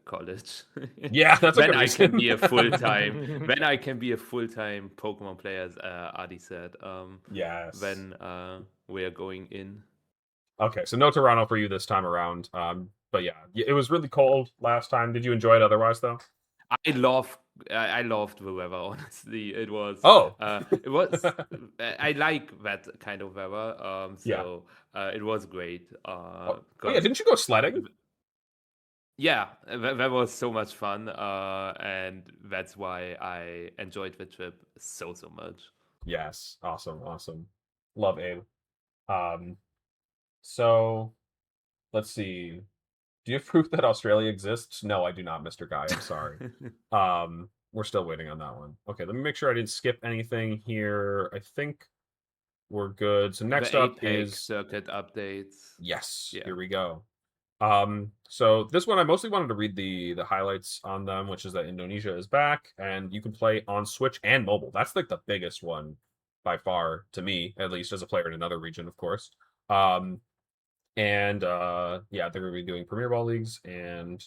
Speaker 3: college.
Speaker 1: Yeah, that's a
Speaker 3: When
Speaker 1: good
Speaker 3: I can
Speaker 1: reason.
Speaker 3: be a full time, when I can be a full time Pokemon player, as Adi said.
Speaker 1: Yes.
Speaker 3: When we are going in.
Speaker 1: Okay, so no Toronto for you this time around. But yeah, it was really cold last time. Did you enjoy it otherwise though?
Speaker 3: I love I loved the weather. Honestly,
Speaker 1: Oh,
Speaker 3: it was I like that kind of weather.
Speaker 1: yeah.
Speaker 3: So it was great.
Speaker 1: Oh yeah,
Speaker 3: Because
Speaker 1: didn't you go sledding?
Speaker 3: yeah, that was so much fun. And that's why I enjoyed the trip so much.
Speaker 1: Yes. Awesome, awesome. Love Abe. Um, so let's see. Do you have proof that Australia exists? No, I do not, Mr. Guy. I'm sorry. We're still waiting on that one. Okay, let me make sure I didn't skip anything here. I think we're good. So
Speaker 3: The
Speaker 1: next up
Speaker 3: APEC
Speaker 1: is
Speaker 3: circuit updates.
Speaker 1: yes,
Speaker 3: Yeah.
Speaker 1: here we go. So this one I mostly wanted to read the highlights on them, which is that Indonesia is back and you can play on Switch and mobile. That's like the biggest one by far to me, at least as a player in another region, of course. Um, and yeah, they're gonna be doing Premier Ball leagues and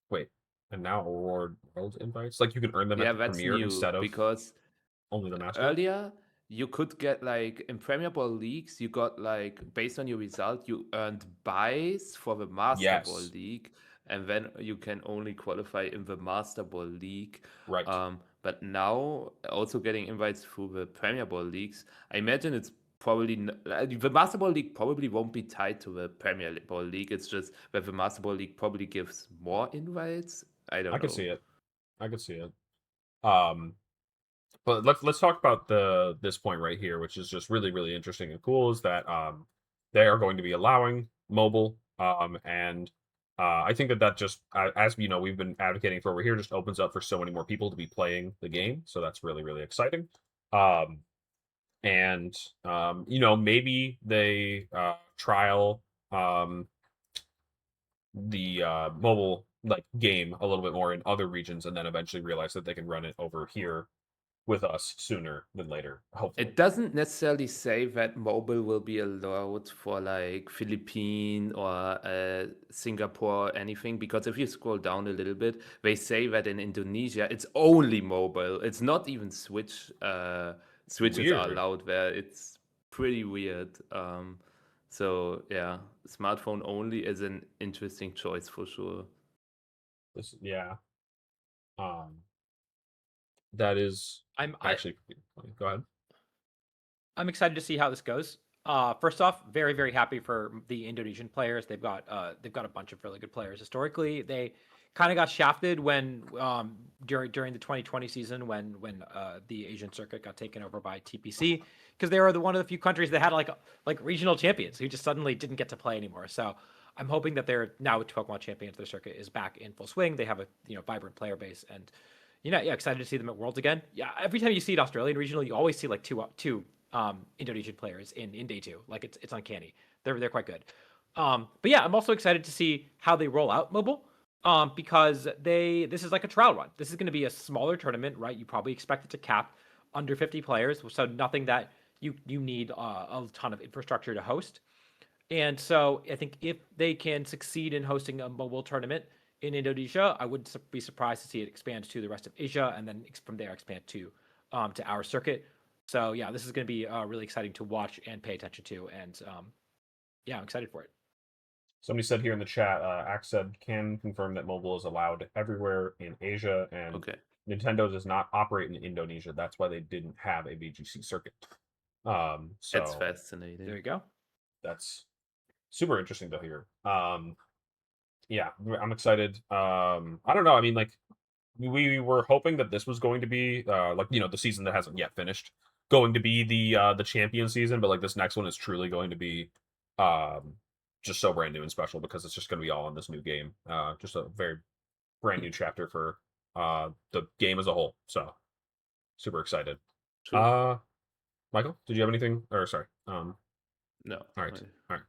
Speaker 1: wait, and now award world invites. Like you can earn them at
Speaker 3: Yeah,
Speaker 1: the
Speaker 3: that's
Speaker 1: Premier
Speaker 3: new
Speaker 1: instead of
Speaker 3: because
Speaker 1: only the Master.
Speaker 3: earlier you could get like in Premier Ball leagues, you got like based on your result, you earned buys for the Master Ball
Speaker 1: Yes,
Speaker 3: League, and then you can only qualify in the Master Ball League.
Speaker 1: right.
Speaker 3: But now also getting invites through the Premier Ball leagues, I imagine it's probably the Master Ball League probably won't be tied to the Premier Ball League. It's just that the Master Ball League probably gives more invites. I
Speaker 1: I
Speaker 3: don't
Speaker 1: could
Speaker 3: know.
Speaker 1: see it. I could see it. Um, but let's talk about the this point right here, which is just really really interesting and cool. Is that they are going to be allowing mobile and I think that that just as you know we've been advocating for over here just opens up for so many more people to be playing the game. So that's really really exciting. Um, and you know maybe they trial um the mobile like game a little bit more in other regions and then eventually realize that they can run it over here with us sooner than later, hopefully.
Speaker 3: It doesn't necessarily say that mobile will be allowed for like Philippine or Singapore or anything, because if you scroll down a little bit, they say that in Indonesia it's only mobile. It's not even Switch. Switches are
Speaker 1: Weird.
Speaker 3: allowed there. It's pretty weird. So yeah, smartphone only is an interesting choice for sure.
Speaker 1: This, yeah. Um, that is
Speaker 2: I'm I,
Speaker 1: actually go ahead.
Speaker 2: I'm excited to see how this goes. First off, very happy for the Indonesian players. They've got a bunch of really good players. Historically, they kind of got shafted when during the 2020 season when the Asian circuit got taken over by TPC because they were one of the few countries that had like regional champions who just suddenly didn't get to play anymore. So I'm hoping that they're now with Pokemon Champions, their circuit is back in full swing. They have a vibrant player base and yeah, excited to see them at Worlds again. Yeah, every time you see an Australian regional, you always see like two Indonesian players in day two. Like it's uncanny. They're quite good. But yeah, I'm also excited to see how they roll out mobile. Because this is like a trial run. This is going to be a smaller tournament, right? You probably expect it to cap under 50 players, so nothing that you need a ton of infrastructure to host. And so I think if they can succeed in hosting a mobile tournament in Indonesia, I wouldn't be surprised to see it expand to the rest of Asia and then from there expand to our circuit. So yeah, this is going to be really exciting to watch and pay attention to. And yeah, I'm excited for it.
Speaker 1: Somebody said here in the chat, Axe said, can confirm that mobile is allowed everywhere in Asia, and
Speaker 3: Okay.
Speaker 1: Nintendo does not operate in Indonesia. That's why they didn't have a VGC circuit.
Speaker 3: That's
Speaker 1: So
Speaker 3: fascinating.
Speaker 2: There you go.
Speaker 1: that's super interesting to hear. Yeah, I'm excited. I don't know. I mean, like, we were hoping that this was going to be like, the season that hasn't yet finished, going to be the champion season, but like this next one is truly going to be um just so brand new and special because it's just going to be all in this new game. Just a very brand new chapter for the game as a whole. So super excited.
Speaker 3: True.
Speaker 1: Michael, did you have anything? Or sorry.
Speaker 3: No.
Speaker 1: All right. All right.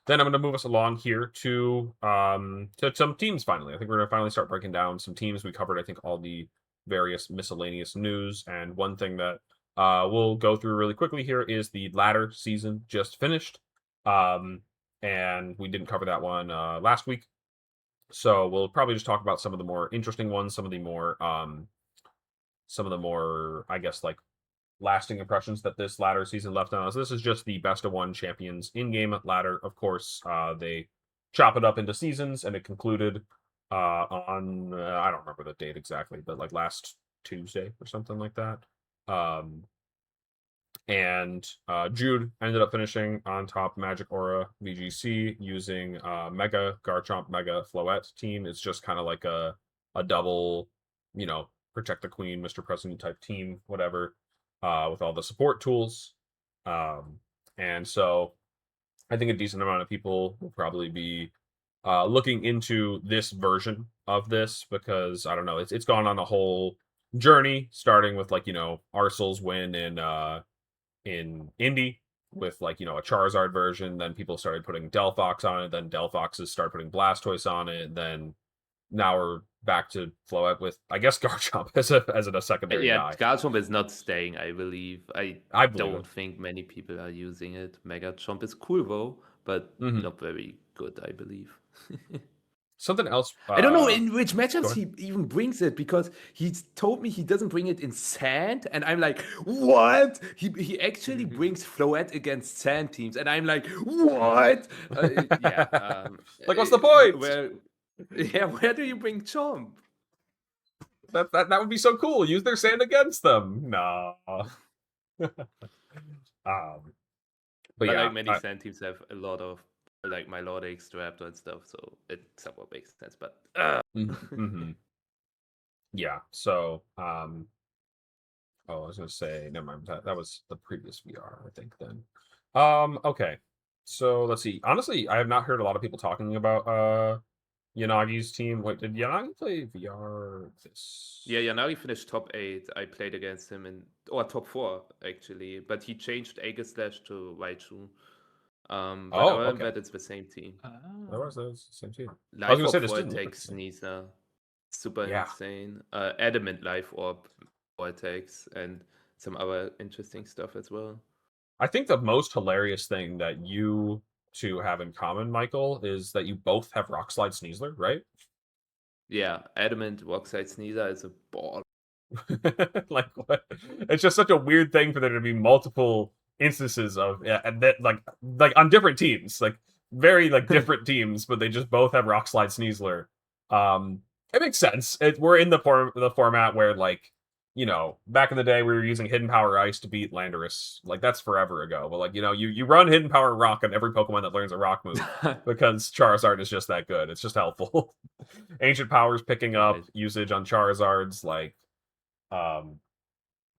Speaker 1: Then I'm going to move us along here to some teams finally. I think we're going to finally start breaking down some teams. We covered, I think, all the various miscellaneous news. And one thing that we'll go through really quickly here is the ladder season just finished. And we didn't cover that one last week. So we'll probably just talk about some of the more interesting ones, some of the more, I guess, like lasting impressions that this ladder season left on us. This is just the best of one champions in-game ladder. Of course, they chop it up into seasons, and it concluded on I don't remember the date exactly, but like last Tuesday or something like that. And Jude ended up finishing on top Magic Aura VGC using Mega Garchomp Mega Floette team. It's just kind of like a double, protect the queen, Mr. President type team, whatever, with all the support tools. And so I think a decent amount of people will probably be looking into this version of this because I don't know, it's gone on a whole journey, starting with like Arcel's win in Indy with like a Charizard version. Then people started putting Delphox on it. Then Delphoxes started putting Blastoise on it. Then now we're back to Floette with, I guess, Garchomp as a secondary
Speaker 3: Yeah,
Speaker 1: guy.
Speaker 3: Garchomp is not staying, I believe. I
Speaker 1: believe
Speaker 3: don't
Speaker 1: it.
Speaker 3: think many people are using it. Mega Chomp is cool though, but not very good, I believe.
Speaker 1: Something else.
Speaker 3: I don't know in which
Speaker 1: Go
Speaker 3: matchups
Speaker 1: ahead.
Speaker 3: he even brings it because he's told me he doesn't bring it in sand, and I'm like, what? He actually brings Floette against sand teams, and I'm like, what? Yeah.
Speaker 1: Like, what's the point?
Speaker 3: Where do you bring Chomp?
Speaker 1: That would be so cool. Use their sand against them. No. But yeah,
Speaker 3: like many sand teams have a lot of like Milotic, Raptor and stuff, so it somewhat makes sense. But
Speaker 1: yeah. So I was gonna say, never mind. That was the previous VR, I think. Then, okay. So let's see. Honestly, I have not heard a lot of people talking about Yanagi's team. Wait, did Yanagi play VR this?
Speaker 3: Yeah, Yanagi finished top 8. I played against him or top 4 actually, but he changed Aegislash to Raichu. But other than that, it's the same team.
Speaker 1: Otherwise, that was the same team.
Speaker 3: Life
Speaker 1: I was gonna say
Speaker 3: Orb
Speaker 1: this didn't look like
Speaker 3: Vortex,
Speaker 1: the same.
Speaker 3: Sneasel, super
Speaker 1: Yeah.
Speaker 3: insane. Adamant Life Orb Vortex, and some other interesting stuff as well.
Speaker 1: I think the most hilarious thing that you two have in common, Michael, is that you both have Rock Slide Sneasler, right?
Speaker 3: Yeah, Adamant Rockside Sneasel is a ball.
Speaker 1: Like what? It's just such a weird thing for there to be multiple instances of that, like on different teams, like very like different teams, but they just both have Rock Slide Sneasler. It makes sense. We're in the format where like back in the day we were using Hidden Power Ice to beat Landorus. Like that's forever ago. But like you run Hidden Power Rock on every Pokemon that learns a Rock move because Charizard is just that good. It's just helpful. Ancient Powers picking up usage on Charizards, like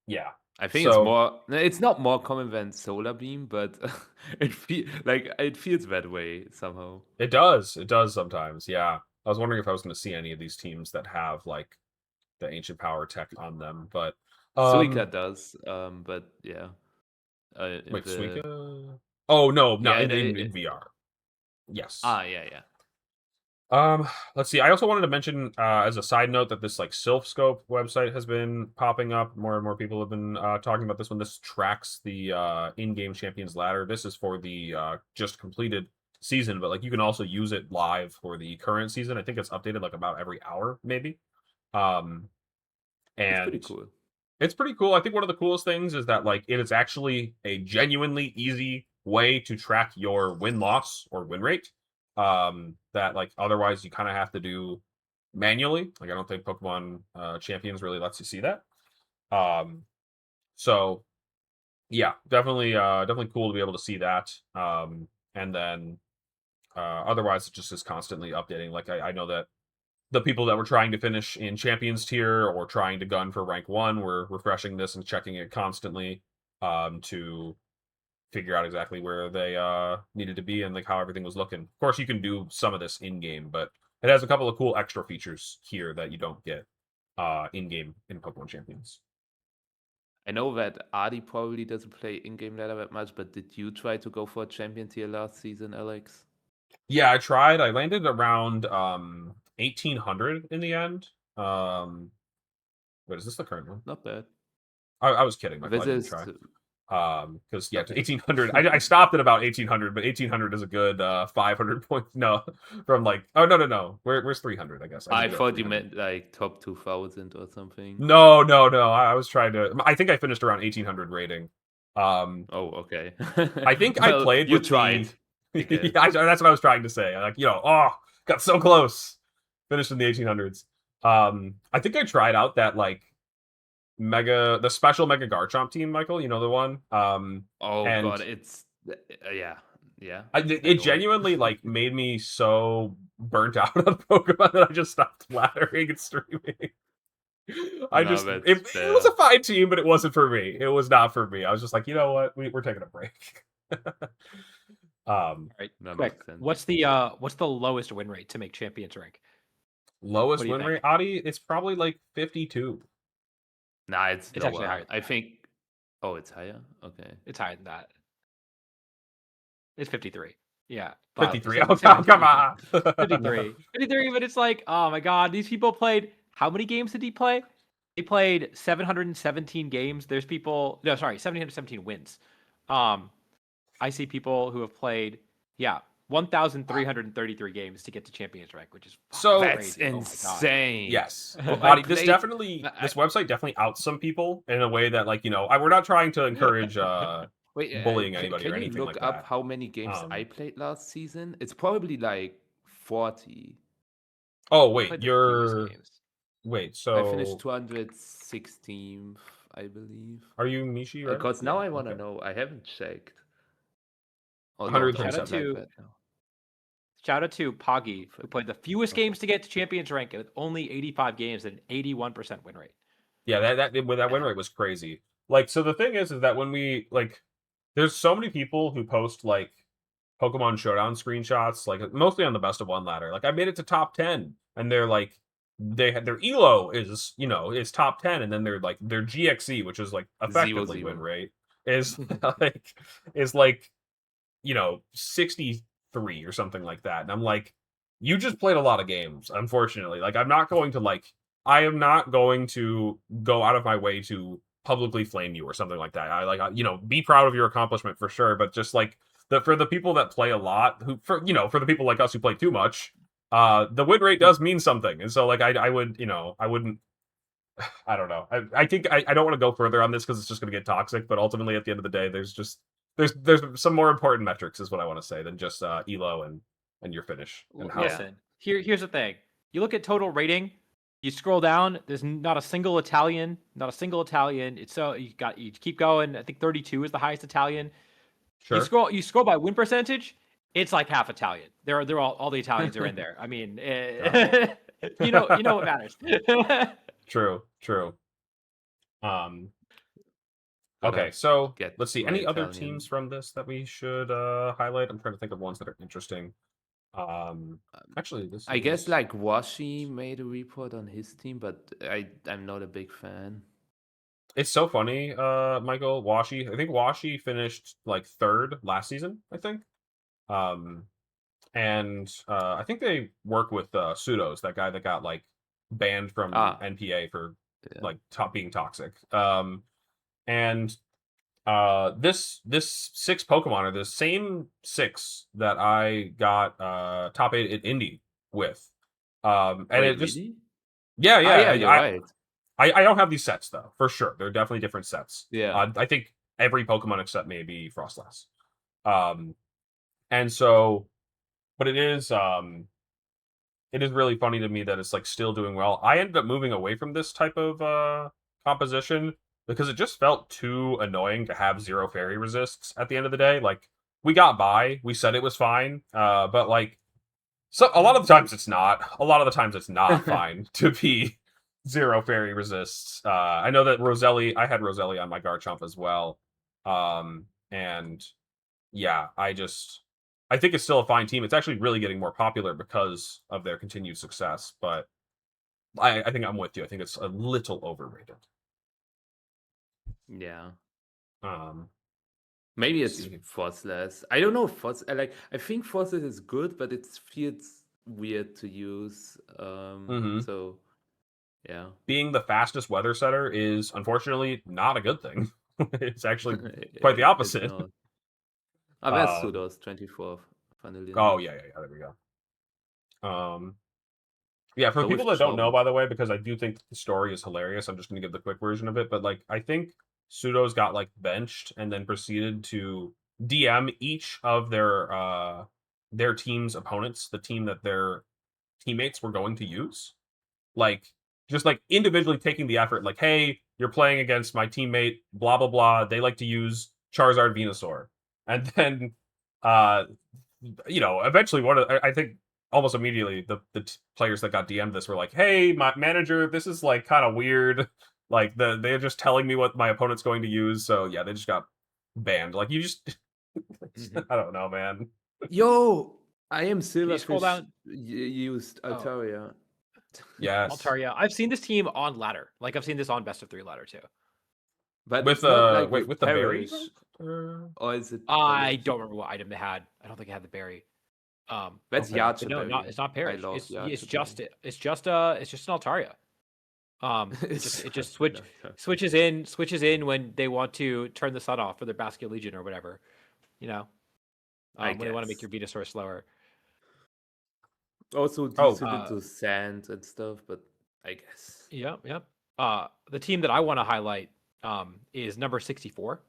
Speaker 1: yeah.
Speaker 3: I think it's not more common than Solar Beam, but it feels that way somehow.
Speaker 1: It does sometimes. Yeah, I was wondering if I was going to see any of these teams that have like the ancient power tech on them, but
Speaker 3: Suika does, but yeah.
Speaker 1: Wait, Suika? Oh no,
Speaker 3: Yeah,
Speaker 1: in VR. Yes.
Speaker 3: Yeah.
Speaker 1: Let's see. I also wanted to mention as a side note that this like Sylph Scope website has been popping up. More and more people have been talking about this one. This tracks the in-game champions ladder. This is for the just completed season, but like you can also use it live for the current season. I think it's updated like about every hour, maybe. And
Speaker 3: it's pretty cool.
Speaker 1: It's pretty cool. I think one of the coolest things is that like it is actually a genuinely easy way to track your win-loss or win rate that like otherwise you kind of have to do manually. Like I don't think Pokemon Champions really lets you see that. So yeah, definitely cool to be able to see that. And then otherwise it just is constantly updating. Like I know that the people that were trying to finish in Champions tier or trying to gun for rank 1 were refreshing this and checking it constantly to figure out exactly where they needed to be and like how everything was looking. Of course, you can do some of this in game, but it has a couple of cool extra features here that you don't get in game in Pokemon Champions.
Speaker 3: I know that Adi probably doesn't play in-game ladder that much, but did you try to go for a champion tier last season, Alex?
Speaker 1: Yeah, I tried. I landed around 1800 in the end. Wait, is this the current one?
Speaker 3: Not bad.
Speaker 1: I was kidding. I
Speaker 3: This
Speaker 1: didn't
Speaker 3: is
Speaker 1: try. Because yeah,
Speaker 3: Okay.
Speaker 1: 1800. I stopped at about 1800, but 1800 is a good 500 points. No, from like no. Where's 300? I guess
Speaker 3: I
Speaker 1: need to go
Speaker 3: thought you
Speaker 1: 300.
Speaker 3: meant like top 2000 or something.
Speaker 1: No. I was trying to. I think I finished around 1800 rating. Um,
Speaker 3: Oh, okay.
Speaker 1: I think I
Speaker 3: Well,
Speaker 1: played
Speaker 3: you
Speaker 1: with
Speaker 3: tried. I guess.
Speaker 1: Yeah, that's what I was trying to say. Like got so close, finished in the 1800s. I think I tried out that like the special Mega Garchomp team, Michael. You know the one.
Speaker 3: Oh
Speaker 1: And
Speaker 3: god, it's yeah.
Speaker 1: it genuinely like made me so burnt out on Pokemon that I just stopped laddering and streaming. I
Speaker 3: No,
Speaker 1: just
Speaker 3: that's
Speaker 1: it was
Speaker 3: fair.
Speaker 1: a fine team, but it wasn't for me. It was not for me. I was just like, you know what, we're taking a break.
Speaker 2: All right,
Speaker 3: That
Speaker 2: quick.
Speaker 3: makes sense.
Speaker 2: What's the lowest win rate to make champions rank?
Speaker 1: Lowest
Speaker 2: What do you
Speaker 1: win
Speaker 2: think?
Speaker 1: rate, Adi, it's probably like 52.
Speaker 3: Nah, it's
Speaker 2: It's actually
Speaker 3: lower.
Speaker 2: higher than
Speaker 3: I
Speaker 2: that.
Speaker 3: think. Oh, it's higher. Okay.
Speaker 2: It's higher than that. It's 53. Yeah.
Speaker 1: 53. Oh, come on.
Speaker 2: 53. 53, but it's like, oh my god, these people played how many games did he play? He played 717 games. There's people 717 wins. I see people who have played 1,333 games to get to champions rank, which is
Speaker 1: So
Speaker 3: That's
Speaker 2: crazy. Oh my god.
Speaker 3: insane.
Speaker 1: Yes.
Speaker 2: Well,
Speaker 3: I
Speaker 1: This
Speaker 3: played-
Speaker 1: definitely
Speaker 3: I-
Speaker 1: this website definitely outs some people in a way that like, we're not trying to encourage
Speaker 3: Wait,
Speaker 1: bullying anybody
Speaker 3: can
Speaker 1: or
Speaker 3: you
Speaker 1: anything
Speaker 3: look
Speaker 1: like
Speaker 3: up
Speaker 1: that.
Speaker 3: how many games I
Speaker 1: Um,
Speaker 3: played last season? It's probably like 40.
Speaker 1: Oh,
Speaker 2: Who
Speaker 1: wait,
Speaker 2: played the fewest
Speaker 1: you're
Speaker 2: games?
Speaker 1: wait,
Speaker 3: I finished
Speaker 1: so
Speaker 3: 216th, I believe.
Speaker 1: are you Mishi, right?
Speaker 3: Because now
Speaker 1: Yeah,
Speaker 3: I want to
Speaker 1: okay.
Speaker 3: know. I haven't checked. Oh, don't
Speaker 2: Shout out
Speaker 1: 127.
Speaker 3: check
Speaker 2: to
Speaker 3: that now.
Speaker 2: Shout out to Poggy, who played the fewest games to get to champions rank with only 85 games and an 81% win rate.
Speaker 1: Yeah, that win rate was crazy. Like, so the thing is that when we like, there's so many people who post like Pokemon Showdown screenshots, like mostly on the best of one ladder. Like, I made it to top 10, and they're like, they had their elo is top 10, and then they're like their GXE, which is like effectively
Speaker 3: 0-0.
Speaker 1: win rate, is like 63 or something like that. And I'm like, you just played a lot of games, unfortunately. Like, I am not going to go out of my way to publicly flame you or something like that. Be proud of your accomplishment for sure, but just like for the people that play a lot, for the people like us who play too much, the win rate does mean something. And so like I wouldn't I don't know. I think I don't want to go further on this because it's just going to get toxic. But ultimately, at the end of the day, there's some more important metrics, is what I want to say, than just elo and your finish and how.
Speaker 2: Listen, here's the thing. You look at total rating. You scroll down. There's not a single Italian. Not a single Italian. It's so you keep going. I think 32 is the highest Italian.
Speaker 1: Sure.
Speaker 2: You scroll by win percentage. It's like half Italian. They're all the Italians are in there. I mean, you know what matters.
Speaker 1: True. Okay,
Speaker 3: Gotta
Speaker 1: so
Speaker 3: get
Speaker 1: let's see.
Speaker 3: my
Speaker 1: Any other
Speaker 3: Italian.
Speaker 1: teams from this that we should highlight? I'm trying to think of ones that are interesting. Actually, this
Speaker 3: I guess
Speaker 1: is-
Speaker 3: like Washi made a report on his team, but I'm not a big fan.
Speaker 1: it's so funny, Michael Washi. I think Washi finished like 3rd last season, I think. And I think they work with Pseudos, that guy that got like banned from NPA for like being toxic. And this 6 Pokemon are the same 6 that I got top 8 at Indy with. And
Speaker 3: Wait,
Speaker 1: it just
Speaker 3: really?
Speaker 1: yeah,
Speaker 3: You're right.
Speaker 1: I don't have these sets though, for sure. They're definitely different sets.
Speaker 3: Yeah.
Speaker 1: I think every Pokemon except maybe Frostlass. And so, but it is really funny to me that it's like still doing well. I ended up moving away from this type of composition because it just felt too annoying to have 0 fairy resists at the end of the day. Like, we got by, we said it was fine, but like, so a lot of the times it's not. A lot of the times it's not fine to be 0 fairy resists. I know that I had Roselli on my Garchomp as well. And yeah, I think it's still a fine team. It's actually really getting more popular because of their continued success, but I think I'm with you. I think it's a little overrated.
Speaker 3: Yeah.
Speaker 1: Um,
Speaker 3: Maybe it's
Speaker 1: see.
Speaker 3: Frostless. I don't know if I think Frostless is good, but it feels weird to use. So yeah.
Speaker 1: Being the fastest weather setter is unfortunately not a good thing. It's actually quite the opposite.
Speaker 3: It's not. That's
Speaker 1: Um,
Speaker 3: Pseudos 24th. Funnily
Speaker 1: Oh
Speaker 3: enough.
Speaker 1: yeah, there we go. Yeah, for
Speaker 3: So
Speaker 1: people
Speaker 3: with
Speaker 1: that don't know,
Speaker 3: Chom.
Speaker 1: by the way, because I do think the story is hilarious, I'm just going to give the quick version of it. But like, I think Pseudos got like benched and then proceeded to DM each of their team's opponents, the team that their teammates were going to use. Like, just like individually taking the effort, like, hey, you're playing against my teammate, blah blah blah. They like to use Charizard Venusaur, and then eventually I think almost immediately the players that got DM'd this were like, hey, my manager, this is like kind of weird. Like they're just telling me what my opponent's going to use. So yeah, they just got banned. Like you just I don't know, man.
Speaker 3: Yo, I am
Speaker 2: you scroll
Speaker 3: Silverfish
Speaker 2: down?
Speaker 3: used Altaria.
Speaker 1: Yes.
Speaker 2: Altaria. I've seen this team on ladder. Like I've seen this on best of 3 ladder too.
Speaker 3: But
Speaker 1: With
Speaker 3: it's not like
Speaker 1: with the berry?
Speaker 3: Parrish. Or is it
Speaker 2: I
Speaker 3: Parrish?
Speaker 2: don't remember what item they had. I don't think it had the berry.
Speaker 3: That's
Speaker 1: Okay.
Speaker 3: Yacha
Speaker 2: But no,
Speaker 3: Berry.
Speaker 2: it's not Parrish.
Speaker 3: I love
Speaker 2: It's
Speaker 3: Yacha
Speaker 2: just
Speaker 3: Berry.
Speaker 2: it's just an Altaria. It just switches in when they want to turn the sun off for their Basket Legion or whatever, you know. When they want to make your Venusaur slower.
Speaker 3: Also decent into sand and stuff, but I guess.
Speaker 2: Yep. The team that I want to highlight is number 64.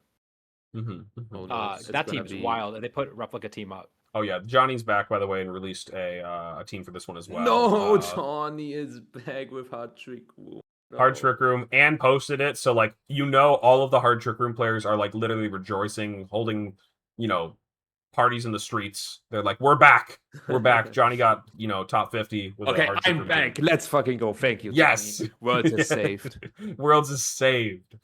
Speaker 3: Oh, no,
Speaker 2: That team's wild, and they put replica team up.
Speaker 1: Oh yeah, Johnny's back by the way and released a team for this one as well.
Speaker 3: No, Johnny is back with Hard Trick Room. No.
Speaker 1: Hard Trick Room and posted it, so like all of the Hard Trick Room players are like literally rejoicing, holding parties in the streets. They're like, we're back. Johnny got top 50 with
Speaker 3: okay,
Speaker 1: Hard Trick
Speaker 3: I'm
Speaker 1: Room
Speaker 3: back.
Speaker 1: team.
Speaker 3: Let's fucking go. Thank you,
Speaker 1: yes,
Speaker 3: Johnny. World is saved.
Speaker 1: Worlds is saved.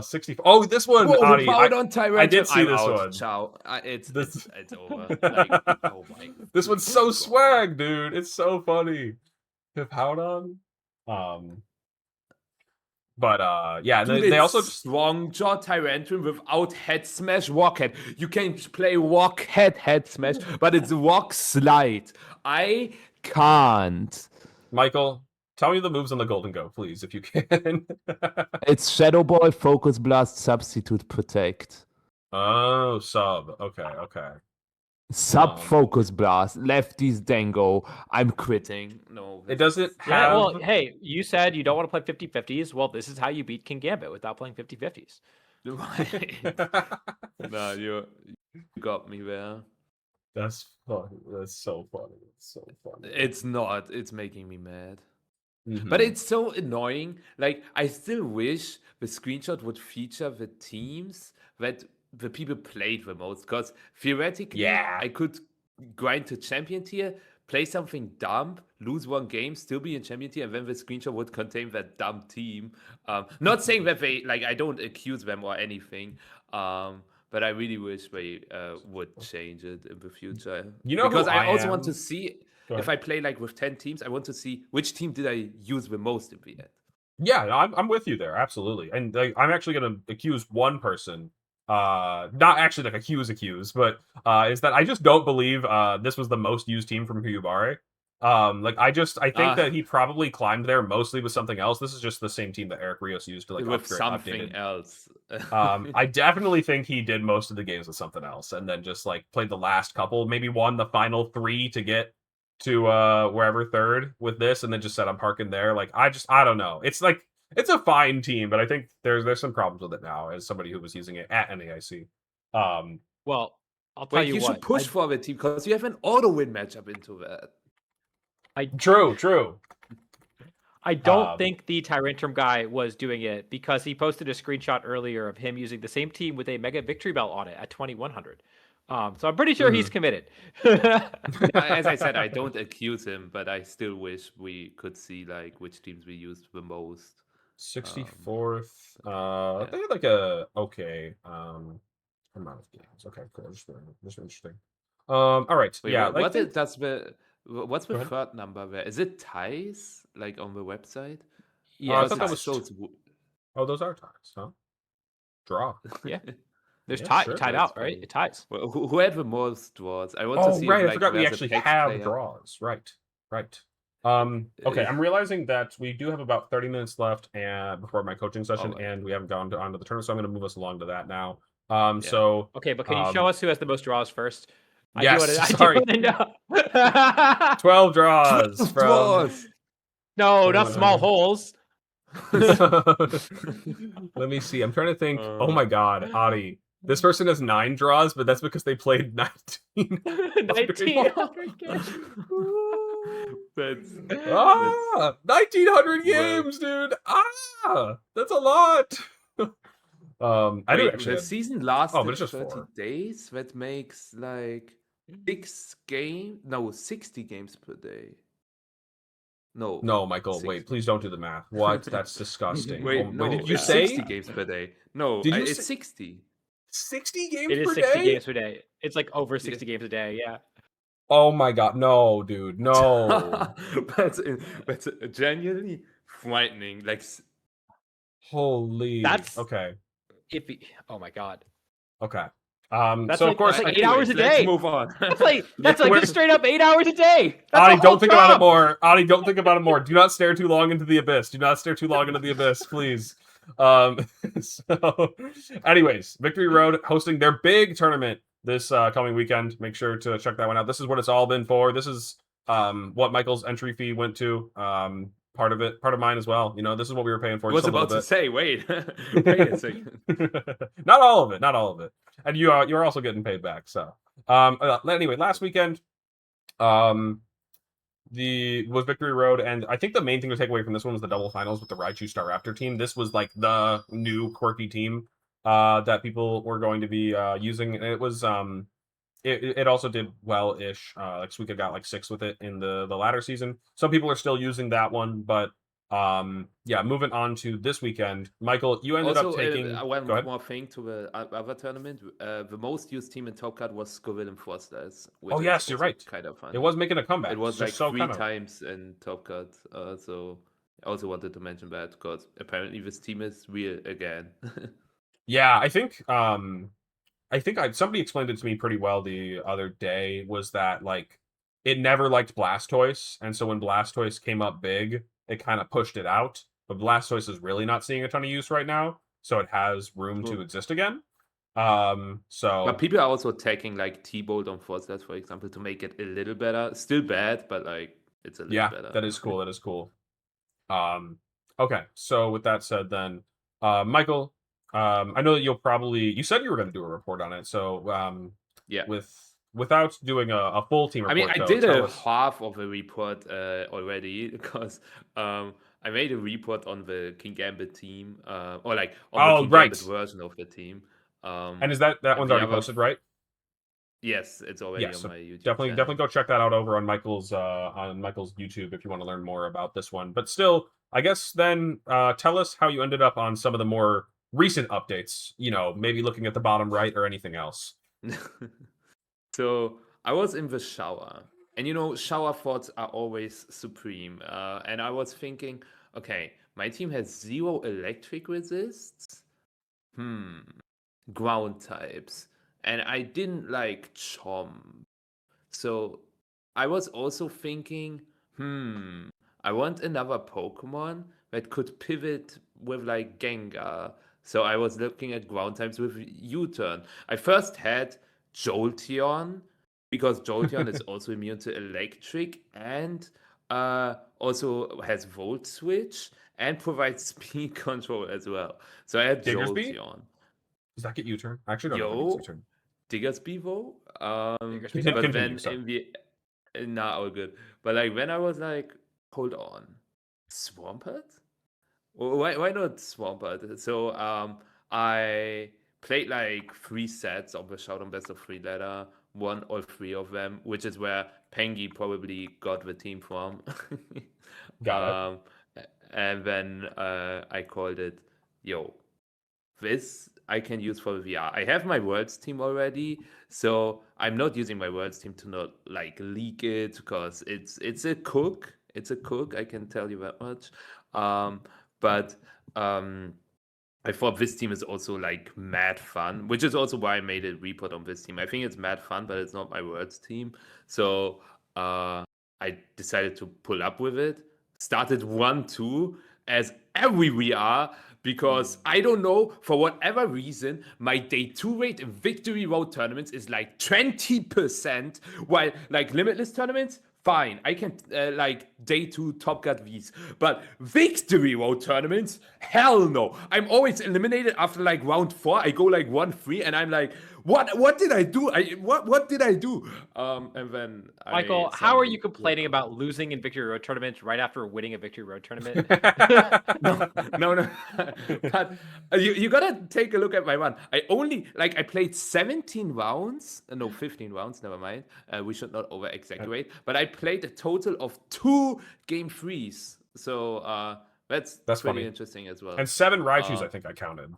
Speaker 1: 64. Oh, this one,
Speaker 3: Whoa,
Speaker 1: Adi,
Speaker 3: I did
Speaker 1: see this one.
Speaker 3: Ciao. It's over. Like, oh my.
Speaker 1: This one's so swag, dude. It's so funny. Hippowdon. But yeah,
Speaker 3: Dude,
Speaker 1: they also
Speaker 3: strong jaw Tyrantrum without head smash walk head. You can play walk head smash, but it's walk slide. I can't.
Speaker 1: Michael, tell me the moves on the Golden Go, please, if you can.
Speaker 3: It's Shadow Ball, Focus Blast, Substitute, Protect.
Speaker 1: Oh, sub. Okay.
Speaker 3: Sub Focus Blast, Lefties Dango. I'm quitting. No.
Speaker 1: It doesn't have...
Speaker 2: Yeah, well, hey, you said you don't want to play 50-50s. Well, this is how you beat King Gambit without playing 50-50s.
Speaker 3: No, you got me there.
Speaker 1: That's funny. That's so funny.
Speaker 3: It's not. It's making me mad. But it's so annoying. Like, I still wish the screenshot would feature the teams that the people played the most. Because theoretically, I could grind to champion tier, play something dumb, lose one game, still be in champion tier, and then the screenshot would contain that dumb team. Not saying that they, like, I don't accuse them or anything. But I really wish they would change it in the future. Because I also want to see... If I play like with 10 teams, I want to see which team did I use the most in the end.
Speaker 1: Yeah, I'm with you there, absolutely. And I'm actually going to accuse one person, not actually like accuse, but is that I just don't believe this was the most used team from Hyubare. I think that he probably climbed there mostly with something else. This is just the same team that Eric Rios used to like
Speaker 3: with something else.
Speaker 1: I definitely think he did most of the games with something else, and then just like played the last couple, maybe won the final 3 to get to wherever third with this, and then just said I'm parking there. Like I don't know. It's like it's a fine team, but I think there's some problems with it now as somebody who was using it at NAIC.
Speaker 2: Well, I'll tell
Speaker 3: Wait,
Speaker 2: you
Speaker 3: you
Speaker 2: what.
Speaker 3: should push for the team because you have an auto win matchup into that.
Speaker 1: True.
Speaker 2: I don't
Speaker 1: Um,
Speaker 2: think the Tyrantrum guy was doing it because he posted a screenshot earlier of him using the same team with a mega victory belt on it at 2100. So I'm pretty sure he's committed.
Speaker 3: As I said, I don't accuse him, but I still wish we could see like which teams we used the most.
Speaker 1: 64th.
Speaker 3: Yeah.
Speaker 1: They had like a okay amount of games. Okay, cool. Just interesting. All right.
Speaker 3: Wait,
Speaker 1: Yeah,
Speaker 3: what's
Speaker 1: think,
Speaker 3: the
Speaker 1: go ahead.
Speaker 3: third number there? Is it ties like on the website?
Speaker 2: Yeah,
Speaker 1: I
Speaker 2: it's
Speaker 1: thought that
Speaker 2: ties.
Speaker 1: was oh, those are ties, huh? Draw.
Speaker 2: Yeah. There's
Speaker 1: Yeah,
Speaker 2: tied
Speaker 1: sure.
Speaker 2: tied
Speaker 3: That's
Speaker 2: out, right?
Speaker 3: funny.
Speaker 2: It ties.
Speaker 3: Well, who had the most draws? I want to
Speaker 1: Oh,
Speaker 3: see
Speaker 1: right.
Speaker 3: if
Speaker 1: I
Speaker 3: like
Speaker 1: forgot we
Speaker 3: there's a
Speaker 1: actually
Speaker 3: text
Speaker 1: have
Speaker 3: player.
Speaker 1: draws. Right. Okay, I'm realizing that we do have about 30 minutes left and before my coaching session,
Speaker 3: Alright.
Speaker 1: and we haven't gone onto the tournament, so I'm going to move us along to that now.
Speaker 3: Yeah.
Speaker 1: So
Speaker 2: Okay, but can you show us who has the most draws first?
Speaker 1: yes,
Speaker 2: I
Speaker 1: sorry.
Speaker 2: do want to know.
Speaker 1: 12 draws from
Speaker 3: Draws.
Speaker 2: No, not small
Speaker 1: 2100.
Speaker 2: holes.
Speaker 1: Let me see. I'm trying to think. Oh
Speaker 3: Uh,
Speaker 1: my god, Adi. This person has 9 draws, but that's because they played 19.
Speaker 2: 1900 games.
Speaker 3: that's
Speaker 1: 1900
Speaker 3: well.
Speaker 1: games, dude. That's a lot. I do
Speaker 3: Wait,
Speaker 1: actually.
Speaker 3: the season lasted
Speaker 1: but it's just
Speaker 3: 30
Speaker 1: 4.
Speaker 3: days. That makes like 60 games per day. No.
Speaker 1: No, Michael,
Speaker 3: 6.
Speaker 1: wait, please don't do the math. What? That's disgusting.
Speaker 3: Wait, no.
Speaker 1: Wait, did you
Speaker 3: It's
Speaker 1: say
Speaker 3: 60 games per day. No,
Speaker 1: Did you
Speaker 3: it's
Speaker 1: say
Speaker 3: 60.
Speaker 1: 60 games
Speaker 2: It is
Speaker 1: per
Speaker 2: 60
Speaker 1: day?
Speaker 2: games per day. It's like over 60 games a day. Yeah.
Speaker 1: Oh my god, no, dude, no.
Speaker 3: That's genuinely frightening. Like,
Speaker 1: Holy.
Speaker 2: That's
Speaker 1: Okay.
Speaker 2: oh my god.
Speaker 1: Okay.
Speaker 2: That's
Speaker 1: So
Speaker 2: like,
Speaker 1: of course,
Speaker 2: that's like
Speaker 3: anyways,
Speaker 2: 8 hours a
Speaker 3: let's
Speaker 2: day.
Speaker 3: move on.
Speaker 2: That's like
Speaker 1: we're-
Speaker 2: just straight up 8 hours a day. That's
Speaker 1: Adi,
Speaker 2: a whole
Speaker 1: don't think about it
Speaker 2: job.
Speaker 1: more. Adi, don't think about it more. Do not stare too long into the abyss. Do not stare too long into the abyss, please. So, anyways, Victory Road hosting their big tournament this coming weekend. Make sure to check that one out. This is what it's all been for. This is what Michael's entry fee went to. Part of mine as well. You know, this is what we were paying for.
Speaker 3: I was
Speaker 1: just a little
Speaker 3: about to
Speaker 1: bit.
Speaker 3: say, wait a second.
Speaker 1: Not all of it. And you're also getting paid back. So, anyway, last weekend, was Victory Road, and I think the main thing to take away from this one was the double finals with the Raichu Star Raptor team. This was like the new quirky team that people were going to be using. It was it also did well-ish. Like Suika got like 6 with it in the latter season. Some people are still using that one, but yeah, moving on to this weekend, Michael, you ended
Speaker 3: Also,
Speaker 1: up taking.
Speaker 3: one
Speaker 1: Go ahead.
Speaker 3: more thing to the other tournament. The most used team in Top Cut was Scoville and Forsters.
Speaker 1: Oh yes, you're right.
Speaker 3: Kind of fun.
Speaker 1: It was making a comeback.
Speaker 3: It was
Speaker 1: It's
Speaker 3: like
Speaker 1: just so
Speaker 3: 3
Speaker 1: kind of-
Speaker 3: times in Top Cut. So I also wanted to mention that because apparently this team is real again.
Speaker 1: Yeah, I think somebody explained it to me pretty well the other day. Was that like it never liked Blastoise, and so when Blastoise came up big, it kind of pushed it out. But Blastoise is really not seeing a ton of use right now, so it has room to
Speaker 3: Cool.
Speaker 1: exist again.
Speaker 3: But
Speaker 1: So
Speaker 3: people are also taking like T-Bolt on Forsters, for example, to make it a little better. Still bad, but like it's a little
Speaker 1: yeah,
Speaker 3: better.
Speaker 1: that is cool. That is cool. Okay, so with that said, then Michael, I know that you said you were going to do a report on it. So
Speaker 3: Yeah.
Speaker 1: without doing a full team
Speaker 3: I
Speaker 1: report,
Speaker 3: mean, I
Speaker 1: though,
Speaker 3: did
Speaker 1: tell
Speaker 3: a
Speaker 1: us-
Speaker 3: half of a report already because I made a report on the King Gambit team, or like on
Speaker 1: Oh,
Speaker 3: the King
Speaker 1: right.
Speaker 3: Gambit version of the team.
Speaker 1: And is that
Speaker 3: and
Speaker 1: one's
Speaker 3: the
Speaker 1: already
Speaker 3: other-
Speaker 1: posted, right?
Speaker 3: Yes, it's already
Speaker 1: Yeah,
Speaker 3: on
Speaker 1: so
Speaker 3: my YouTube.
Speaker 1: definitely
Speaker 3: channel.
Speaker 1: go check that out over on Michael's YouTube if you want to learn more about this one. But still, I guess then tell us how you ended up on some of the more recent updates. You know, maybe looking at the bottom right or anything else.
Speaker 3: So I was in the shower, and you know, shower thoughts are always supreme. And I was thinking, okay, my team has 0 electric resists. Ground types. And I didn't like Chomp. So I was also thinking, I want another Pokemon that could pivot with like Gengar. So I was looking at ground types with U-turn. I first had Jolteon, because Jolteon is also immune to electric and also has Volt Switch and provides speed control as well. So I had
Speaker 1: Diggersby?
Speaker 3: Jolteon.
Speaker 1: Does that get U-turn? I actually don't know if that
Speaker 3: Yo.
Speaker 1: gets U-turn.
Speaker 3: Diggersby.
Speaker 2: Diggersby.
Speaker 3: But
Speaker 1: Continue,
Speaker 3: then
Speaker 1: sorry.
Speaker 3: in the nah, all good. But like when I was like, hold on, Swampert? Why not Swampert? So I played like 3 sets of the Shout Best of 3 ladder, won all 3 of them, which is where Pengi probably got the team from.
Speaker 1: Got it.
Speaker 3: um, and then I called it, yo, this I can use for VR. I have my Worlds team already, so I'm not using my Worlds team to not like leak it because it's a cook. It's a cook. I can tell you that much. But I thought this team is also like mad fun, which is also why I made a report on this team. I think it's mad fun, but it's not my Worlds team. So I decided to pull up with it. Started 1-2 as every we are because I don't know, for whatever reason, my day 2 rate in victory road tournaments is like 20%, while like limitless tournaments, fine. I can like day 2 Top Gun Vs. But victory road tournaments, hell no. I'm always eliminated after like round 4. I go like 1-3 and I'm like, what did I do? What did I do? And then
Speaker 2: Michael,
Speaker 3: I
Speaker 2: how are you
Speaker 3: suddenly
Speaker 2: complaining about losing in Victory Road tournaments right after winning a Victory Road tournament?
Speaker 3: no. But you gotta take a look at my run. I played 17 rounds. No, 15 rounds. Never mind. We should not over exaggerate. But I played a total of 2 game 3s. So that's pretty
Speaker 1: funny.
Speaker 3: interesting as well.
Speaker 1: And 7 Raichus, I think I counted.